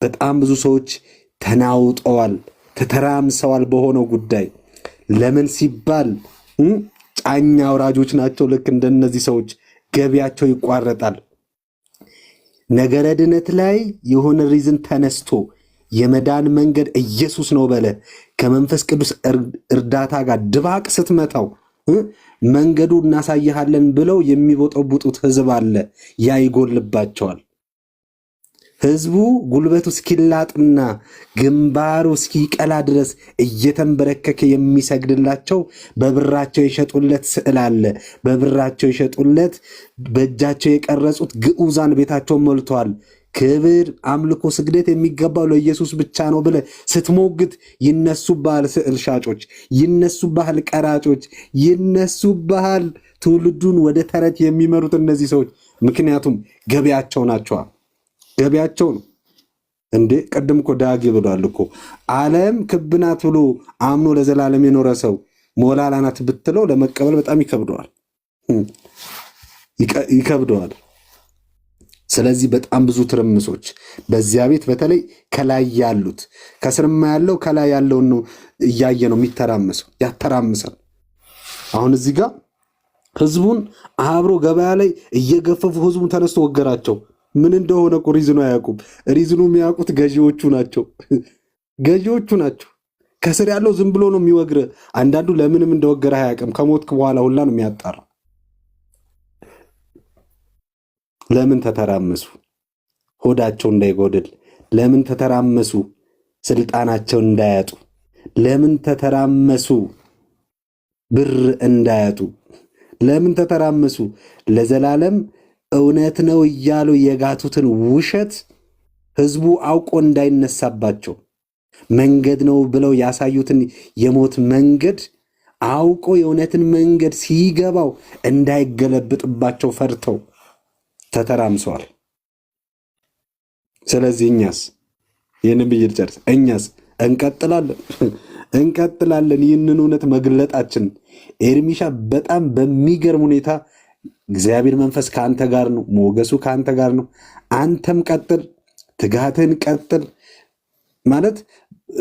በጣም ብዙ ሰዎች ተናውጠዋል፣ ተተራምሰዋል በሆነው ጉዳይ። ለምን ሲባል ጫኛ አውራጆች ናቸው። ልክ እንደነዚህ ሰዎች ገቢያቸው ይቋረጣል። ነገረ ድነት ላይ የሆነ ሪዝን ተነስቶ የመዳን መንገድ ኢየሱስ ነው በለ ከመንፈስ ቅዱስ እርዳታ ጋር ድባቅ ስትመታው መንገዱ እናሳይሃለን ብለው የሚቦጠቡጡት ህዝብ አለ። ያ ይጎልባቸዋል። ህዝቡ ጉልበቱ እስኪላጥና ግንባሩ እስኪቀላ ድረስ እየተንበረከከ የሚሰግድላቸው በብራቸው የሸጡለት ስዕል አለ። በብራቸው የሸጡለት በእጃቸው የቀረጹት ግዑዛን ቤታቸውን ሞልተዋል። ክብር፣ አምልኮ፣ ስግደት የሚገባው ለኢየሱስ ብቻ ነው ብለህ ስትሞግት ይነሱብሃል። ስዕል ሻጮች ይነሱብሃል። ቀራጮች ይነሱብሃል። ትውልዱን ወደ ተረት የሚመሩት እነዚህ ሰዎች ምክንያቱም ገበያቸው ናቸዋ። ገበያቸው ነው እንዴ። ቅድም እኮ ዳጊ ብሏል እኮ ዓለም ክብ ናት ብሎ አምኖ ለዘላለም የኖረ ሰው ሞላላ ናት ብትለው ለመቀበል በጣም ይከብደዋል። ይከብደዋል። ስለዚህ በጣም ብዙ ትርምሶች በዚያ ቤት በተለይ ከላይ ያሉት ከስርማ ያለው ከላይ ያለውን ነው እያየ ነው የሚተራመሰው፣ ያተራምሳል። አሁን እዚህ ጋር ህዝቡን አብሮ ገበያ ላይ እየገፈፉ ህዝቡን ተነስቶ ወገራቸው። ምን እንደሆነ እኮ ሪዝኑ አያውቁም። ሪዝኑ የሚያውቁት ገዢዎቹ ናቸው፣ ገዢዎቹ ናቸው። ከስር ያለው ዝም ብሎ ነው የሚወግር። አንዳንዱ ለምንም እንደወገረ አያውቅም። ከሞትክ በኋላ ሁላ ነው የሚያጣራ። ለምን ተተራመሱ? ሆዳቸው እንዳይጎድል። ለምን ተተራመሱ? ስልጣናቸውን እንዳያጡ። ለምን ተተራመሱ? ብር እንዳያጡ። ለምን ተተራመሱ? ለዘላለም እውነት ነው እያሉ የጋቱትን ውሸት ህዝቡ አውቆ እንዳይነሳባቸው፣ መንገድ ነው ብለው ያሳዩትን የሞት መንገድ አውቆ የእውነትን መንገድ ሲገባው እንዳይገለብጥባቸው ፈርተው ተተራምሰዋል። ስለዚህ እኛስ ይህንን ብዬ ልጨርስ። እኛስ እንቀጥላለን ይህንን እውነት መግለጣችን። ኤርሚሻ በጣም በሚገርም ሁኔታ እግዚአብሔር መንፈስ ከአንተ ጋር ነው፣ ሞገሱ ከአንተ ጋር ነው። አንተም ቀጥል፣ ትጋትህን ቀጥል። ማለት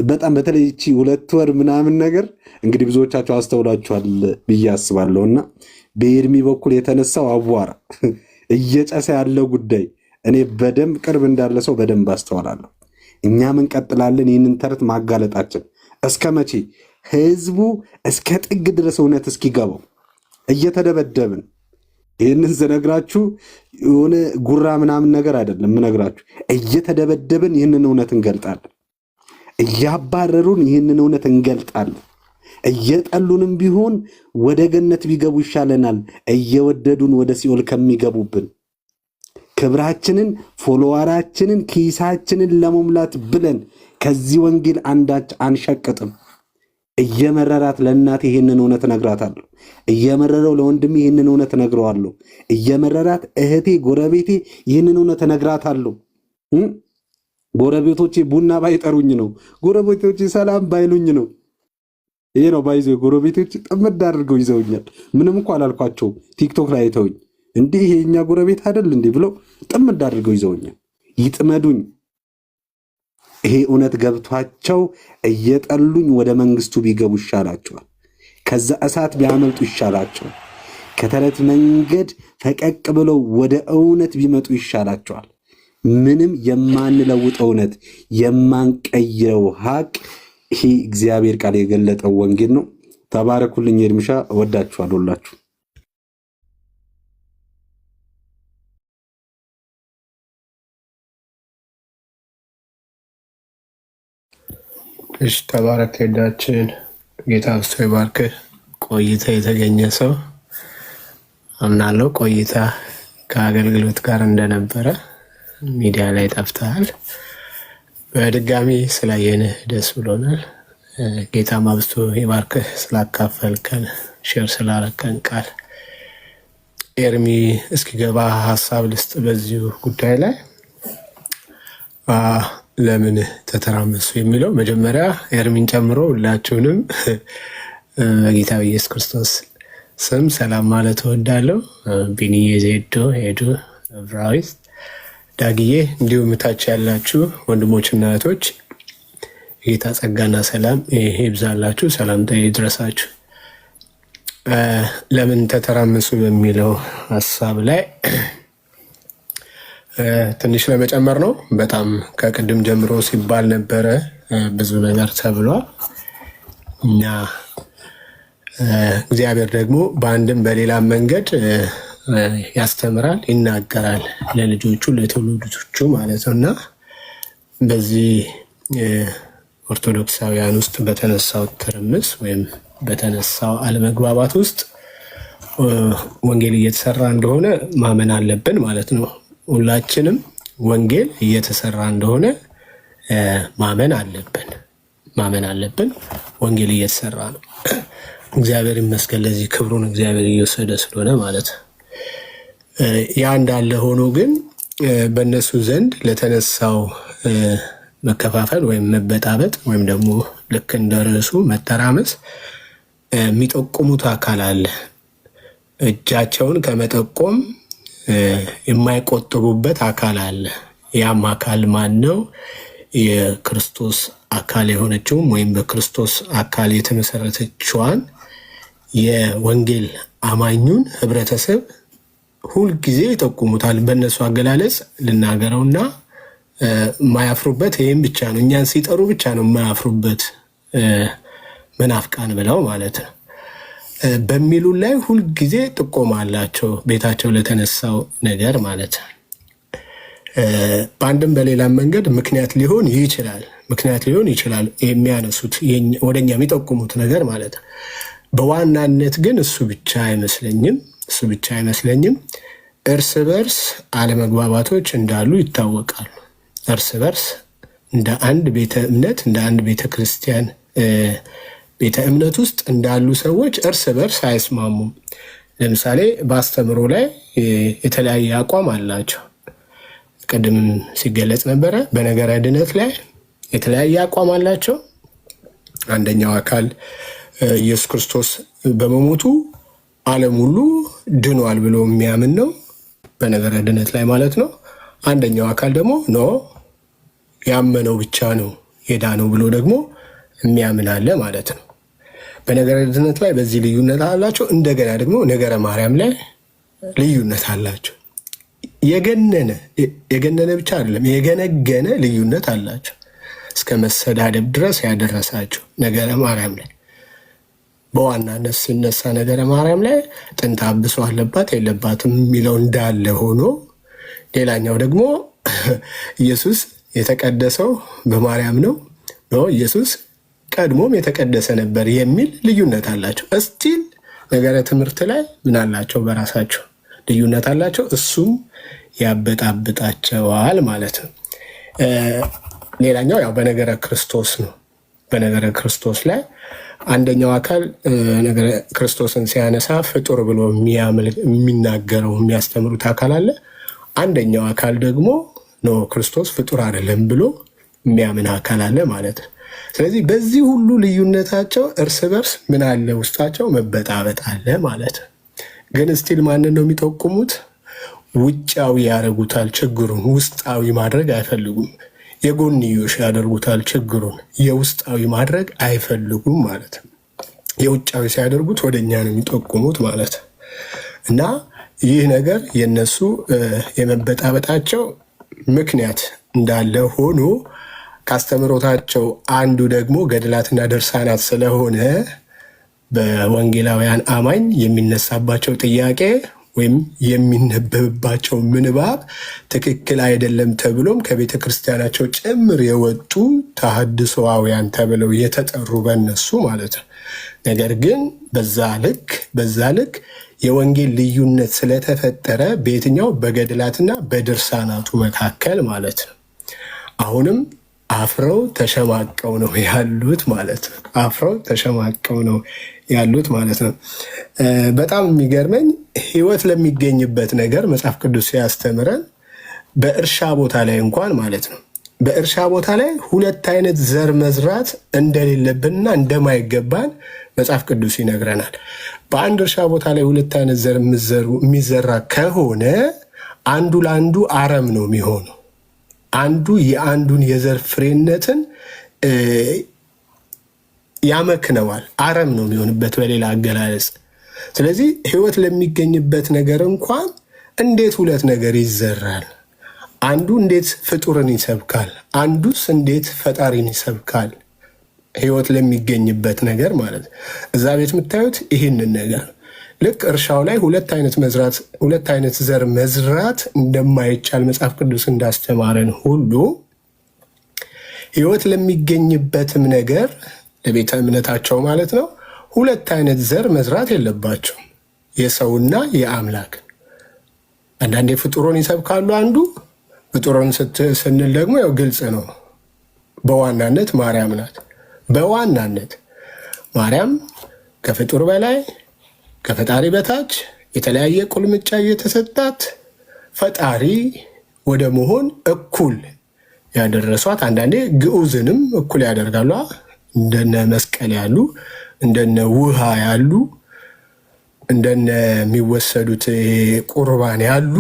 በጣም በተለይ ይቺ 2 ወር ምናምን ነገር እንግዲህ ብዙዎቻቸው አስተውላችኋል ብዬ አስባለሁና በኤርሚ በኩል የተነሳው አቧራ እየጨሰ ያለው ጉዳይ እኔ በደንብ ቅርብ እንዳለ ሰው በደንብ አስተዋላለሁ። እኛም እንቀጥላለን ይህንን ተረት ማጋለጣችን። እስከ መቼ? ህዝቡ እስከ ጥግ ድረስ እውነት እስኪገባው እየተደበደብን። ይህንን ስነግራችሁ የሆነ ጉራ ምናምን ነገር አይደለም ምነግራችሁ። እየተደበደብን ይህንን እውነት እንገልጣለን። እያባረሩን ይህንን እውነት እንገልጣለን። እየጠሉንም ቢሆን ወደ ገነት ቢገቡ ይሻለናል እየወደዱን ወደ ሲኦል ከሚገቡብን። ክብራችንን፣ ፎሎዋራችንን፣ ኪሳችንን ለመሙላት ብለን ከዚህ ወንጌል አንዳች አንሸቅጥም። እየመረራት ለእናቴ ይህንን እውነት እነግራታለሁ። እየመረረው ለወንድሜ ይህንን እውነት እነግረዋለሁ። እየመረራት እህቴ፣ ጎረቤቴ ይህንን እውነት እነግራታለሁ። ጎረቤቶቼ ቡና ባይጠሩኝ ነው፣ ጎረቤቶቼ ሰላም ባይሉኝ ነው። ይሄ ነው ባይዞ ጎረቤቶች ጥምድ አድርገው ይዘውኛል። ምንም እንኳን አላልኳቸው። ቲክቶክ ላይ አይተውኝ እንዲህ ይሄ የኛ ጎረቤት አይደል እንዲህ ብለው ጥምድ አድርገው ይዘውኛል። ይጥመዱኝ። ይሄ እውነት ገብቷቸው እየጠሉኝ ወደ መንግስቱ ቢገቡ ይሻላቸዋል። ከዛ እሳት ቢያመልጡ ይሻላቸዋል። ከተረት መንገድ ፈቀቅ ብለው ወደ እውነት ቢመጡ ይሻላቸዋል። ምንም የማንለውጠው እውነት፣ የማንቀይረው ሀቅ ይሄ እግዚአብሔር ቃል የገለጠው ወንጌል ነው። ተባረኩልኝ። ኤርሚሻ እወዳችኋለሁ ሁላችሁ። እሺ ተባረክ። ሄዳችን ጌታ አብስቶ ይባርክህ። ቆይታ የተገኘ ሰው አምናለሁ ቆይታ ከአገልግሎት ጋር እንደነበረ ሚዲያ ላይ ጠፍተሃል። በድጋሚ ስላየንህ ደስ ብሎናል። ጌታም አብስቶ ይባርክህ። ስላካፈልከን፣ ሼር ስላረከን ቃል ኤርሚ እስኪገባ ሀሳብ ልስጥ በዚሁ ጉዳይ ላይ ለምን ተተራመሱ የሚለው መጀመሪያ ኤርሚን ጨምሮ ሁላችሁንም በጌታ በኢየሱስ ክርስቶስ ስም ሰላም ማለት እወዳለሁ። ቢኒዬ፣ ዜዶ፣ ሄዱ፣ ብራዊት፣ ዳግዬ እንዲሁም ታች ያላችሁ ወንድሞችና እህቶች ጌታ ጸጋና ሰላም ይብዛላችሁ። ሰላምታ ይድረሳችሁ። ለምን ተተራመሱ በሚለው ሀሳብ ላይ ትንሽ ለመጨመር ነው። በጣም ከቅድም ጀምሮ ሲባል ነበረ፣ ብዙ ነገር ተብሏል እና እግዚአብሔር ደግሞ በአንድም በሌላም መንገድ ያስተምራል፣ ይናገራል ለልጆቹ ለትውልዶቹ ማለት ነው እና በዚህ ኦርቶዶክሳውያን ውስጥ በተነሳው ትርምስ ወይም በተነሳው አለመግባባት ውስጥ ወንጌል እየተሰራ እንደሆነ ማመን አለብን ማለት ነው። ሁላችንም ወንጌል እየተሰራ እንደሆነ ማመን አለብን። ወንጌል እየተሰራ ነው። እግዚአብሔር ይመስገን። ለዚህ ክብሩን እግዚአብሔር እየወሰደ ስለሆነ ማለት ያ እንዳለ ሆኖ ግን በእነሱ ዘንድ ለተነሳው መከፋፈል ወይም መበጣበጥ ወይም ደግሞ ልክ እንደ ርዕሱ መተራመስ የሚጠቁሙት አካል አለ። እጃቸውን ከመጠቆም የማይቆጥቡበት አካል አለ። ያም አካል ማን ነው? የክርስቶስ አካል የሆነችውም ወይም በክርስቶስ አካል የተመሰረተችዋን የወንጌል አማኙን ህብረተሰብ ሁልጊዜ ይጠቁሙታል። በእነሱ አገላለጽ ልናገረውና የማያፍሩበት ይህም ብቻ ነው። እኛን ሲጠሩ ብቻ ነው የማያፍሩበት መናፍቃን ብለው ማለት ነው በሚሉ ላይ ሁልጊዜ ጥቆማ አላቸው፣ ቤታቸው ለተነሳው ነገር ማለት ነው። በአንድም በሌላም መንገድ ምክንያት ሊሆን ይችላል የሚያነሱት ወደኛ የሚጠቁሙት ነገር ማለት ነው። በዋናነት ግን እሱ ብቻ አይመስለኝም። እርስ በርስ አለመግባባቶች እንዳሉ ይታወቃሉ። እርስ በርስ እንደ አንድ ቤተ እምነት እንደ አንድ ቤተ ክርስቲያን ቤተ እምነት ውስጥ እንዳሉ ሰዎች እርስ በርስ አይስማሙም። ለምሳሌ በአስተምሮ ላይ የተለያየ አቋም አላቸው። ቅድም ሲገለጽ ነበረ። በነገረ ድነት ላይ የተለያየ አቋም አላቸው። አንደኛው አካል ኢየሱስ ክርስቶስ በመሞቱ ዓለም ሁሉ ድኗል ብሎ የሚያምን ነው፣ በነገረ ድነት ላይ ማለት ነው። አንደኛው አካል ደግሞ ኖ ያመነው ብቻ ነው የዳነው ብሎ ደግሞ የሚያምን አለ ማለት ነው። በነገረ ድነት ላይ በዚህ ልዩነት አላቸው። እንደገና ደግሞ ነገረ ማርያም ላይ ልዩነት አላቸው። የገነነ ብቻ አይደለም የገነገነ ልዩነት አላቸው። እስከ መሰዳደብ ድረስ ያደረሳቸው ነገረ ማርያም ላይ በዋናነት ሲነሳ ነገረ ማርያም ላይ ጥንተ አብሶ አለባት የለባትም የሚለው እንዳለ ሆኖ፣ ሌላኛው ደግሞ ኢየሱስ የተቀደሰው በማርያም ነው፣ ኢየሱስ ቀድሞም የተቀደሰ ነበር የሚል ልዩነት አላቸው። እስቲል ነገረ ትምህርት ላይ ምን አላቸው? በራሳቸው ልዩነት አላቸው። እሱም ያበጣብጣቸዋል ማለት ነው። ሌላኛው ያው በነገረ ክርስቶስ ነው። በነገረ ክርስቶስ ላይ አንደኛው አካል ነገረ ክርስቶስን ሲያነሳ ፍጡር ብሎ የሚናገረው የሚያስተምሩት አካል አለ። አንደኛው አካል ደግሞ ኖ ክርስቶስ ፍጡር አይደለም ብሎ የሚያምን አካል አለ ማለት ነው። ስለዚህ በዚህ ሁሉ ልዩነታቸው እርስ በርስ ምን አለ? ውስጣቸው መበጣበጥ አለ ማለት ነው። ግን ስቲል ማንን ነው የሚጠቁሙት? ውጫዊ ያደርጉታል ችግሩን፣ ውስጣዊ ማድረግ አይፈልጉም። የጎንዮሽ ያደርጉታል ችግሩን፣ የውስጣዊ ማድረግ አይፈልጉም ማለት ነው። የውጫዊ ሲያደርጉት ወደኛ ነው የሚጠቁሙት ማለት ነው። እና ይህ ነገር የነሱ የመበጣበጣቸው ምክንያት እንዳለ ሆኖ ካስተምሮታቸው አንዱ ደግሞ ገድላትና ድርሳናት ስለሆነ በወንጌላውያን አማኝ የሚነሳባቸው ጥያቄ ወይም የሚነበብባቸው ምንባብ ትክክል አይደለም ተብሎም ከቤተ ክርስቲያናቸው ጭምር የወጡ ተሐድሶአውያን ተብለው የተጠሩ በነሱ ማለት ነው። ነገር ግን በዛ ልክ የወንጌል ልዩነት ስለተፈጠረ በየትኛው በገድላትና በድርሳናቱ መካከል ማለት ነው አሁንም አፍረው ተሸማቀው ነው ያሉት ማለት ነው። አፍረው ተሸማቀው ነው ያሉት ማለት ነው። በጣም የሚገርመኝ ሕይወት ለሚገኝበት ነገር መጽሐፍ ቅዱስ ሲያስተምረን በእርሻ ቦታ ላይ እንኳን ማለት ነው በእርሻ ቦታ ላይ ሁለት አይነት ዘር መዝራት እንደሌለብንና እንደማይገባን መጽሐፍ ቅዱስ ይነግረናል። በአንድ እርሻ ቦታ ላይ ሁለት አይነት ዘር የሚዘራ ከሆነ አንዱ ለአንዱ አረም ነው የሚሆነው። አንዱ የአንዱን የዘር ፍሬነትን ያመክነዋል፣ አረም ነው የሚሆንበት በሌላ አገላለጽ። ስለዚህ ሕይወት ለሚገኝበት ነገር እንኳን እንዴት ሁለት ነገር ይዘራል? አንዱ እንዴት ፍጡርን ይሰብካል? አንዱስ እንዴት ፈጣሪን ይሰብካል? ሕይወት ለሚገኝበት ነገር ማለት እዛ ቤት የምታዩት ይህንን ነገር ልክ እርሻው ላይ ሁለት አይነት ዘር መዝራት እንደማይቻል መጽሐፍ ቅዱስ እንዳስተማረን ሁሉ ሕይወት ለሚገኝበትም ነገር ለቤተ እምነታቸው ማለት ነው ሁለት አይነት ዘር መዝራት የለባቸውም። የሰውና የአምላክ አንዳንዴ ፍጡሩን ይሰብካሉ። አንዱ ፍጡሩን ስንል ደግሞ ያው ግልጽ ነው። በዋናነት ማርያም ናት። በዋናነት ማርያም ከፍጡር በላይ ከፈጣሪ በታች የተለያየ ቁልምጫ እየተሰጣት ፈጣሪ ወደ መሆን እኩል ያደረሷት። አንዳንዴ ግዑዝንም እኩል ያደርጋሉ። እንደነ መስቀል ያሉ እንደነ ውሃ ያሉ እንደሚወሰዱት ቁርባን ያሉ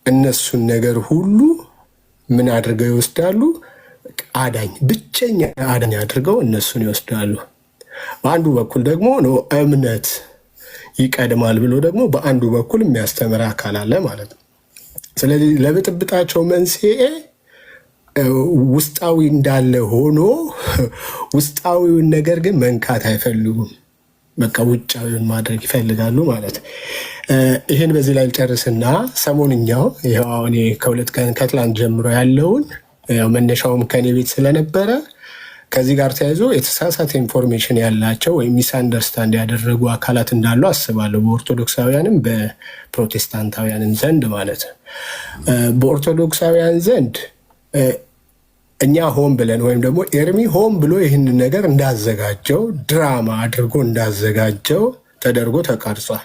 እነሱን ነገር ሁሉ ምን አድርገው ይወስዳሉ? አዳኝ ብቸኛ አዳኝ አድርገው እነሱን ይወስዳሉ። በአንዱ በኩል ደግሞ ነው እምነት ይቀድማል ብሎ ደግሞ በአንዱ በኩል የሚያስተምር አካል አለ ማለት ነው። ስለዚህ ለብጥብጣቸው መንስኤ ውስጣዊ እንዳለ ሆኖ ውስጣዊውን ነገር ግን መንካት አይፈልጉም። በቃ ውጫዊውን ማድረግ ይፈልጋሉ ማለት። ይህን በዚህ ላይ ልጨርስና ሰሞንኛው ይኸው አሁን ከሁለት ቀን ከትላንት ጀምሮ ያለውን መነሻውም ከኔ ቤት ስለነበረ ከዚህ ጋር ተያይዞ የተሳሳተ ኢንፎርሜሽን ያላቸው ወይም ሚስ አንደርስታንድ ያደረጉ አካላት እንዳሉ አስባለሁ። በኦርቶዶክሳውያንም በፕሮቴስታንታውያንም ዘንድ ማለት ነው። በኦርቶዶክሳውያን ዘንድ እኛ ሆን ብለን ወይም ደግሞ ኤርሚ ሆን ብሎ ይህንን ነገር እንዳዘጋጀው ድራማ አድርጎ እንዳዘጋጀው ተደርጎ ተቀርጿል።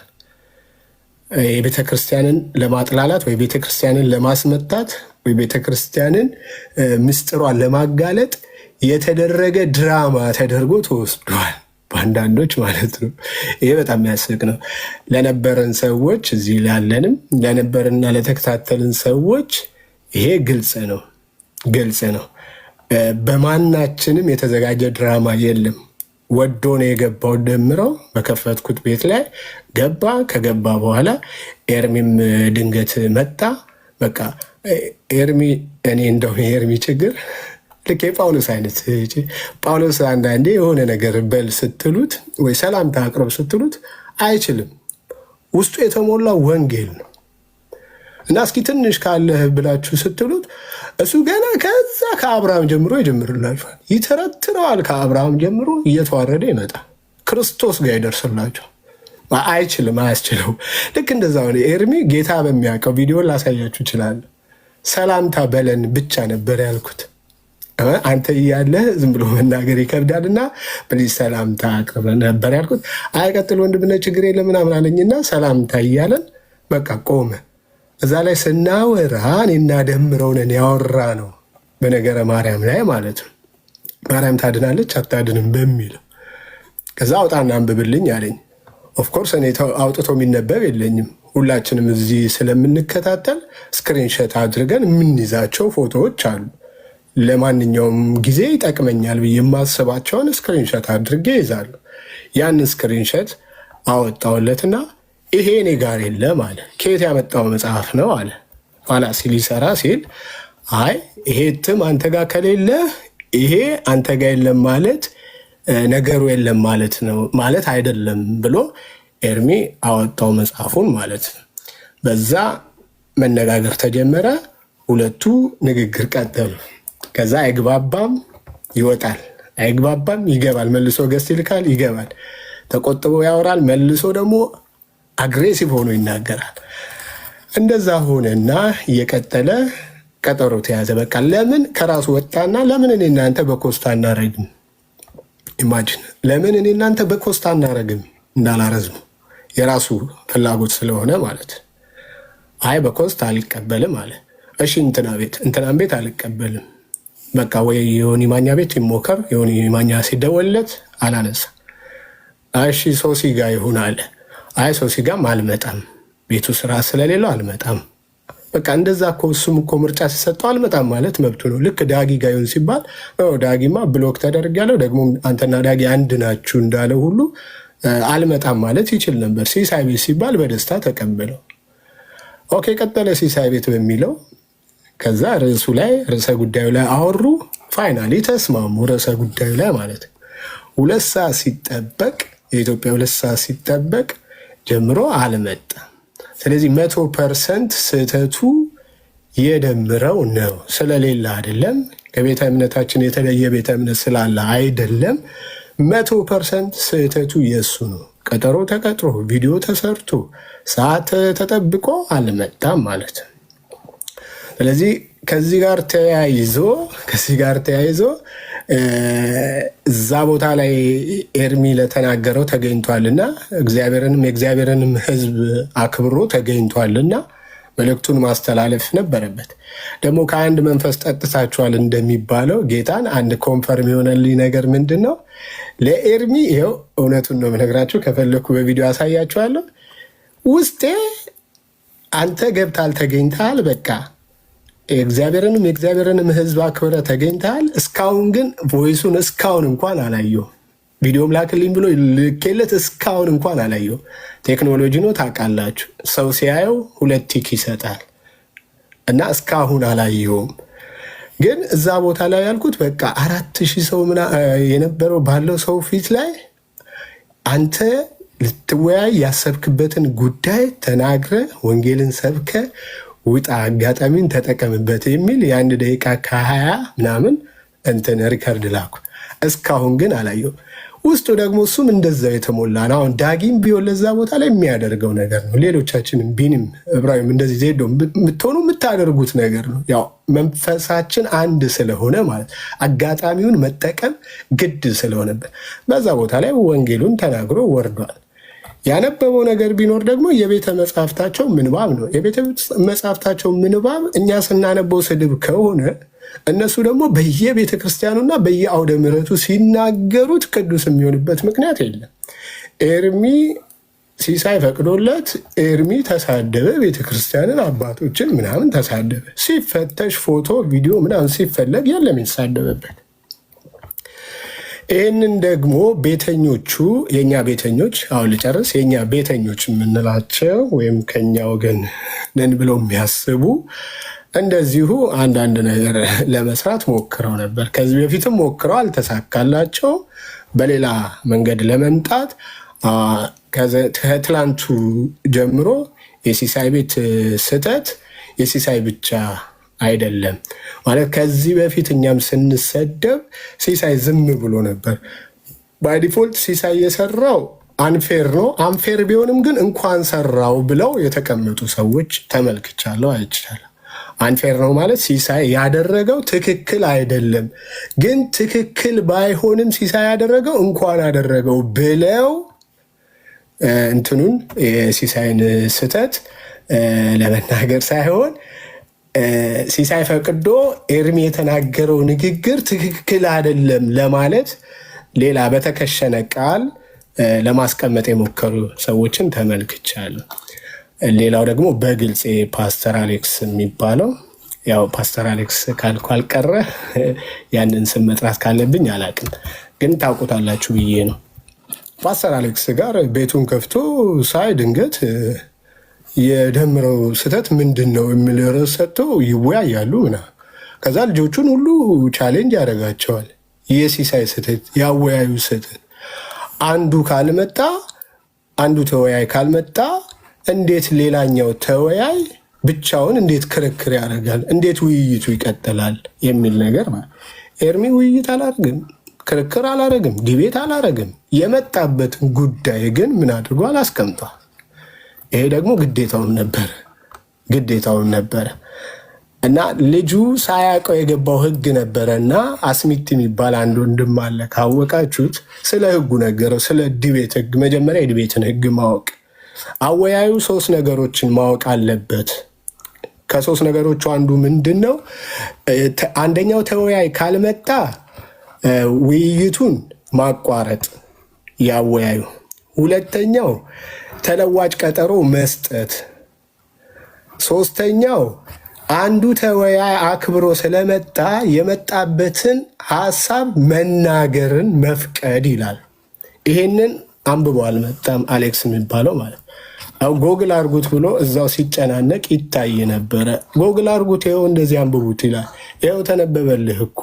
የቤተ ክርስቲያንን ለማጥላላት ወይ ቤተ ክርስቲያንን ለማስመታት ወይ ቤተ ክርስቲያንን ምስጢሯን ለማጋለጥ የተደረገ ድራማ ተደርጎ ተወስዷል፣ በአንዳንዶች ማለት ነው። ይሄ በጣም የሚያስቅ ነው። ለነበረን ሰዎች እዚህ ላለንም ለነበርና ለተከታተልን ሰዎች ይሄ ግልጽ ነው፣ ግልጽ ነው። በማናችንም የተዘጋጀ ድራማ የለም። ወዶ ነው የገባው። ደምረው በከፈትኩት ቤት ላይ ገባ። ከገባ በኋላ ኤርሚም ድንገት መጣ። በቃ ኤርሚ እኔ እንደው የኤርሚ ችግር ልክ የጳውሎስ አይነት ጳውሎስ አንዳንዴ የሆነ ነገር በል ስትሉት ወይ ሰላምታ አቅርብ ስትሉት አይችልም። ውስጡ የተሞላ ወንጌል ነው እና እስኪ ትንሽ ካለህ ብላችሁ ስትሉት እሱ ገና ከዛ ከአብርሃም ጀምሮ ይጀምርላችኋል፣ ይተረትረዋል። ከአብርሃም ጀምሮ እየተዋረደ ይመጣል፣ ክርስቶስ ጋር ይደርስላችኋል። አይችልም፣ አያስችለው። ልክ እንደዛ ሆነ ኤርሚ። ጌታ በሚያውቀው ቪዲዮ ላሳያችሁ ይችላል። ሰላምታ በለን ብቻ ነበር ያልኩት። አንተ እያለህ ዝም ብሎ መናገር ይከብዳልና ፕሊዝ ሰላምታ አቅርብ ነበር ያልኩት። አይቀጥል ወንድምነት ችግር የለም ምናምን አለኝና ሰላምታ እያለን በቃ ቆመ። እዛ ላይ ስናወራ እኔና ደምረው ነን ያወራ ነው በነገረ ማርያም ላይ ማለት ነው። ማርያም ታድናለች አታድንም በሚለው ከዛ አውጣና አንብብልኝ አለኝ። ኦፍኮርስ እኔ አውጥቶ የሚነበብ የለኝም። ሁላችንም እዚህ ስለምንከታተል ስክሪንሸት አድርገን የምንይዛቸው ፎቶዎች አሉ። ለማንኛውም ጊዜ ይጠቅመኛል ብዬ የማስባቸውን ስክሪንሸት አድርጌ ይዛሉ። ያን ስክሪንሸት አወጣውለትና ይሄ እኔ ጋር የለም አለ። ከየት ያመጣው መጽሐፍ ነው አለ። ኋላ ሲል ይሰራ ሲል አይ ይሄ እትም አንተ ጋር ከሌለ ይሄ አንተ ጋር የለም ማለት ነገሩ የለም ማለት ነው ማለት አይደለም ብሎ ኤርሚ አወጣው መጽሐፉን ማለት ነው። በዛ መነጋገር ተጀመረ። ሁለቱ ንግግር ቀጠሉ። ከዛ አይግባባም ይወጣል፣ አይግባባም ይገባል፣ መልሶ ገስት ይልካል ይገባል፣ ተቆጥቦ ያወራል፣ መልሶ ደግሞ አግሬሲቭ ሆኖ ይናገራል። እንደዛ ሆነና እየቀጠለ ቀጠሮ ተያዘ። በቃ ለምን ከራሱ ወጣና ለምን እኔ እናንተ በኮስታ እናረግም? ኢማጂን ለምን እኔ እናንተ በኮስታ እናረግም እንዳላረዝሙ የራሱ ፍላጎት ስለሆነ ማለት አይ በኮስታ አልቀበልም አለ። እሺ እንትናን ቤት አልቀበልም በቃ ወይ የሆኒ ማኛ ቤት ይሞከር። የሆኒ ማኛ ሲደወልለት አላነሳ። እሺ ሶሲ ጋር ይሁን አለ። አይ ሶሲ ጋርም አልመጣም ቤቱ ስራ ስለሌለው አልመጣም። በቃ እንደዛ እኮ እሱም እኮ ምርጫ ሲሰጠው አልመጣም ማለት መብቱ ነው። ልክ ዳጊ ጋር ይሁን ሲባል ዳጊማ ብሎክ ተደርጊያለሁ ደግሞ አንተና ዳጊ አንድ ናችሁ እንዳለ ሁሉ አልመጣም ማለት ይችል ነበር። ሲሳይ ቤት ሲባል በደስታ ተቀበለው። ኦኬ ቀጠለ ሲሳይ ቤት በሚለው ከዛ ርዕሰ ጉዳዩ ላይ አወሩ። ፋይናሊ ተስማሙ ርዕሰ ጉዳዩ ላይ ማለት 2 ሰዓት ሲጠበቅ የኢትዮጵያ 2 ሰዓት ሲጠበቅ ጀምሮ አልመጣም። ስለዚህ 100% ስህተቱ የደምረው ነው ስለሌለ አይደለም። ከቤተ እምነታችን የተለየ ቤተ እምነት ስላለ አይደለም። 100% ስህተቱ የእሱ ነው። ቀጠሮ ተቀጥሮ ቪዲዮ ተሰርቶ ሰዓት ተጠብቆ አልመጣም ማለት ነው። ስለዚህ ከዚህ ጋር ተያይዞ እዛ ቦታ ላይ ኤርሚ ለተናገረው ተገኝቷልና የእግዚአብሔርንም ሕዝብ አክብሮ ተገኝቷልና መልእክቱን ማስተላለፍ ነበረበት። ደግሞ ከአንድ መንፈስ ጠጥታችኋል እንደሚባለው ጌታን አንድ ኮንፈርም የሆነልኝ ነገር ምንድን ነው? ለኤርሚ ይኸው እውነቱን ነው የምነግራችሁ። ከፈለኩ በቪዲዮ ያሳያችኋለሁ። ውስጤ አንተ ገብታል፣ ተገኝተሃል፣ በቃ የእግዚአብሔርንም ሕዝብ አክብረ ተገኝተሃል። እስካሁን ግን ቮይሱን እስካሁን እንኳን አላየሁም። ቪዲዮም ላክልኝ ብሎ ልኬለት እስካሁን እንኳን አላየሁም። ቴክኖሎጂ ነው ታውቃላችሁ፣ ሰው ሲያየው 2 ቲክ ይሰጣል እና እስካሁን አላየሁም። ግን እዛ ቦታ ላይ ያልኩት በቃ 4000 ሰው የነበረው ባለው ሰው ፊት ላይ አንተ ልትወያይ ያሰብክበትን ጉዳይ ተናግረ ወንጌልን ሰብከ ውጣ፣ አጋጣሚን ተጠቀምበት የሚል የ1 ደቂቃ ከ20 ምናምን እንትን ሪከርድ ላኩ። እስካሁን ግን አላየሁም። ውስጡ ደግሞ እሱም እንደዛው የተሞላ ነው። አሁን ዳጊም ቢሆን ለዛ ቦታ ላይ የሚያደርገው ነገር ነው። ሌሎቻችንም ቢኒም እብራሂም እንደዚህ ዜዶ የምትሆኑ የምታደርጉት ነገር ነው። ያው መንፈሳችን አንድ ስለሆነ ማለት አጋጣሚውን መጠቀም ግድ ስለሆነበት በዛ ቦታ ላይ ወንጌሉን ተናግሮ ወርዷል። ያነበበው ነገር ቢኖር ደግሞ የቤተ መጽሐፍታቸው ምንባብ ነው። የቤተ መጽሐፍታቸው ምንባብ እኛ ስናነበው ስድብ ከሆነ እነሱ ደግሞ በየቤተ ክርስቲያኑና በየአውደ ምሕረቱ ሲናገሩት ቅዱስ የሚሆንበት ምክንያት የለም። ኤርሚ ሲሳይ ፈቅዶለት ኤርሚ ተሳደበ፣ ቤተክርስቲያንን አባቶችን ምናምን ተሳደበ። ሲፈተሽ ፎቶ ቪዲዮ ምናምን ሲፈለግ የለም የተሳደበበት። ይህንን ደግሞ ቤተኞቹ የእኛ ቤተኞች አሁን ልጨርስ፣ የእኛ ቤተኞች የምንላቸው ወይም ከኛ ወገን ነን ብለው የሚያስቡ እንደዚሁ አንዳንድ ነገር ለመስራት ሞክረው ነበር። ከዚህ በፊትም ሞክረው አልተሳካላቸው። በሌላ መንገድ ለመምጣት ከትላንቱ ጀምሮ የሲሳይ ቤት ስህተት የሲሳይ ብቻ አይደለም ማለት ከዚህ በፊት እኛም ስንሰደብ ሲሳይ ዝም ብሎ ነበር። ባይ ዲፎልት ሲሳይ የሰራው አንፌር ነው። አንፌር ቢሆንም ግን እንኳን ሰራው ብለው የተቀመጡ ሰዎች ተመልክቻለሁ፣ አይቻለሁ። አንፌር ነው ማለት ሲሳይ ያደረገው ትክክል አይደለም፣ ግን ትክክል ባይሆንም ሲሳይ ያደረገው እንኳን አደረገው ብለው እንትኑን የሲሳይን ስህተት ለመናገር ሳይሆን ሲሳይ ፈቅዶ ኤርሚ የተናገረው ንግግር ትክክል አይደለም ለማለት ሌላ በተከሸነ ቃል ለማስቀመጥ የሞከሩ ሰዎችን ተመልክቻለሁ። ሌላው ደግሞ በግልጽ ፓስተር አሌክስ የሚባለው ያው ፓስተር አሌክስ ካልኩ አልቀረ ያንን ስም መጥራት ካለብኝ አላቅም፣ ግን ታውቁታላችሁ ብዬ ነው። ፓስተር አሌክስ ጋር ቤቱን ከፍቶ ሳይ ድንገት የደምረው ስህተት ምንድን ነው የሚል ርዕስ ሰጥቶ ይወያያሉ ምናምን። ከዛ ልጆቹን ሁሉ ቻሌንጅ ያደርጋቸዋል። የሲሳይ ስህተት ያወያዩ ስህተት አንዱ ካልመጣ አንዱ ተወያይ ካልመጣ እንዴት ሌላኛው ተወያይ ብቻውን እንዴት ክርክር ያደርጋል? እንዴት ውይይቱ ይቀጥላል? የሚል ነገር ማለት ኤርሚ ውይይት አላደርግም፣ ክርክር አላደርግም፣ ዲቤት አላደርግም። የመጣበትን ጉዳይ ግን ምን አድርጓል? አስቀምጧል። ይሄ ደግሞ ግዴታውን ነበረ እና ልጁ ሳያውቀው የገባው ህግ ነበረ እና አስሚት የሚባል አንድ ወንድም አለ፣ ካወቃችሁት ስለ ህጉ ነገረው። ስለ ዲቤት ህግ መጀመሪያ የዲቤትን ህግ ማወቅ አወያዩ 3 ነገሮችን ማወቅ አለበት። ከ3 ነገሮቹ አንዱ ምንድን ነው? አንደኛው ተወያይ ካልመጣ ውይይቱን ማቋረጥ ያወያዩ። ሁለተኛው ተለዋጭ ቀጠሮ መስጠት። ሶስተኛው አንዱ ተወያይ አክብሮ ስለመጣ የመጣበትን ሀሳብ መናገርን መፍቀድ ይላል። ይሄንን አንብቦ አልመጣም አሌክስ የሚባለው ማለት ጎግል አርጉት ብሎ እዛው ሲጨናነቅ ይታይ ነበረ። ጎግል አርጉት፣ ይኸው እንደዚህ አንብቡት ይላል። ይኸው ተነበበልህ እኮ።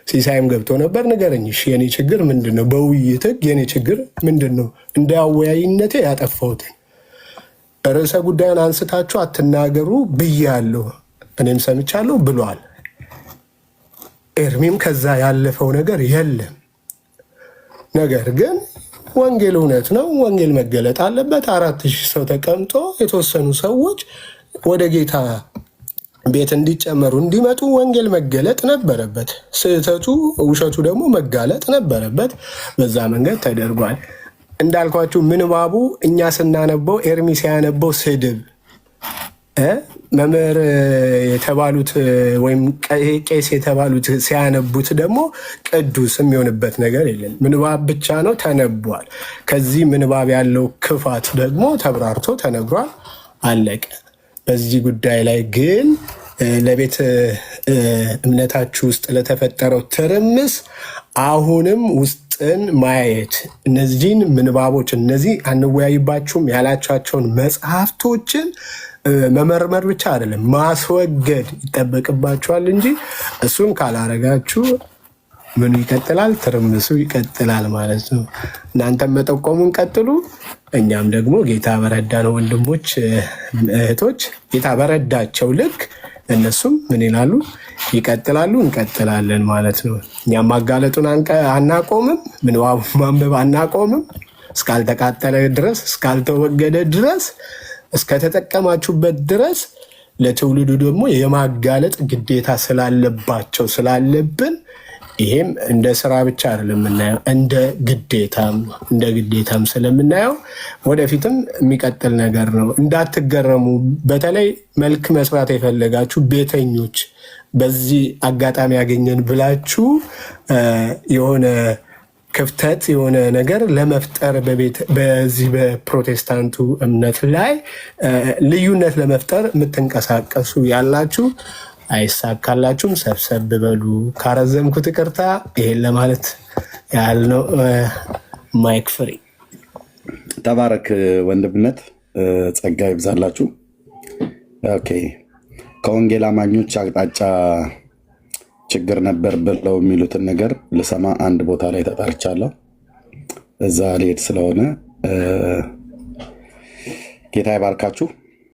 ሲሳይም ገብቶ ነበር። ንገረኝ እሺ፣ የኔ ችግር ምንድን ነው? በውይይት ህግ የኔ ችግር ምንድን ነው? እንደ አወያይነቴ ያጠፋሁትን ርዕሰ ጉዳዩን አንስታችሁ አትናገሩ ብያለሁ፣ እኔም ሰምቻለሁ ብሏል። ኤርሚም ከዛ ያለፈው ነገር የለም። ነገር ግን ወንጌል እውነት ነው። ወንጌል መገለጥ አለበት። 4000 ሰው ተቀምጦ የተወሰኑ ሰዎች ወደ ጌታ ቤት እንዲጨመሩ እንዲመጡ ወንጌል መገለጥ ነበረበት። ስህተቱ ውሸቱ ደግሞ መጋለጥ ነበረበት። በዛ መንገድ ተደርጓል። እንዳልኳችሁ ምንባቡ እኛ ስናነበው ኤርሚ ሲያነበው ስድብ መምህር የተባሉት ወይም ቄስ የተባሉት ሲያነቡት ደግሞ ቅዱስ የሚሆንበት ነገር የለም። ምንባብ ብቻ ነው፣ ተነቧል። ከዚህ ምንባብ ያለው ክፋት ደግሞ ተብራርቶ ተነግሯል፣ አለቀ። በዚህ ጉዳይ ላይ ግን ለቤተ እምነታችሁ ውስጥ ለተፈጠረው ትርምስ አሁንም ውስጥን ማየት እነዚህን ምንባቦች እነዚህ አንወያይባችሁም ያላቸውን መጽሐፍቶችን መመርመር ብቻ አይደለም ማስወገድ ይጠበቅባችኋል እንጂ እሱን ካላረጋችሁ ምኑ ይቀጥላል? ትርምሱ ይቀጥላል ማለት ነው። እናንተም መጠቆሙን ቀጥሉ። እኛም ደግሞ ጌታ በረዳን ወንድሞች እህቶች፣ ጌታ በረዳቸው ልክ እነሱም ምን ይላሉ? ይቀጥላሉ፣ እንቀጥላለን ማለት ነው። እኛም ማጋለጡን አናቆምም፣ ምንባቡ ማንበብ አናቆምም። እስካልተቃጠለ ድረስ እስካልተወገደ ድረስ እስከተጠቀማችሁበት ድረስ ለትውልዱ ደግሞ የማጋለጥ ግዴታ ስላለብን ይሄም እንደ ስራ ብቻ አይደለም የምናየው፣ እንደ ግዴታም ስለምናየው ወደፊትም የሚቀጥል ነገር ነው። እንዳትገረሙ። በተለይ መልክ መስራት የፈለጋችሁ ቤተኞች በዚህ አጋጣሚ ያገኘን ብላችሁ የሆነ ክፍተት የሆነ ነገር ለመፍጠር በዚህ በፕሮቴስታንቱ እምነት ላይ ልዩነት ለመፍጠር የምትንቀሳቀሱ ያላችሁ አይሳካላችሁም። ሰብሰብ በሉ። ካረዘምኩት ይቅርታ። ይሄን ለማለት ያህል ነው። ማይክ ፍሪ። ተባረክ ወንድምነት፣ ጸጋ ይብዛላችሁ። ኦኬ። ከወንጌል አማኞች አቅጣጫ ችግር ነበር ብለው የሚሉትን ነገር ልሰማ አንድ ቦታ ላይ ተጠርቻለሁ። እዛ ልሄድ ስለሆነ ጌታ ይባርካችሁ።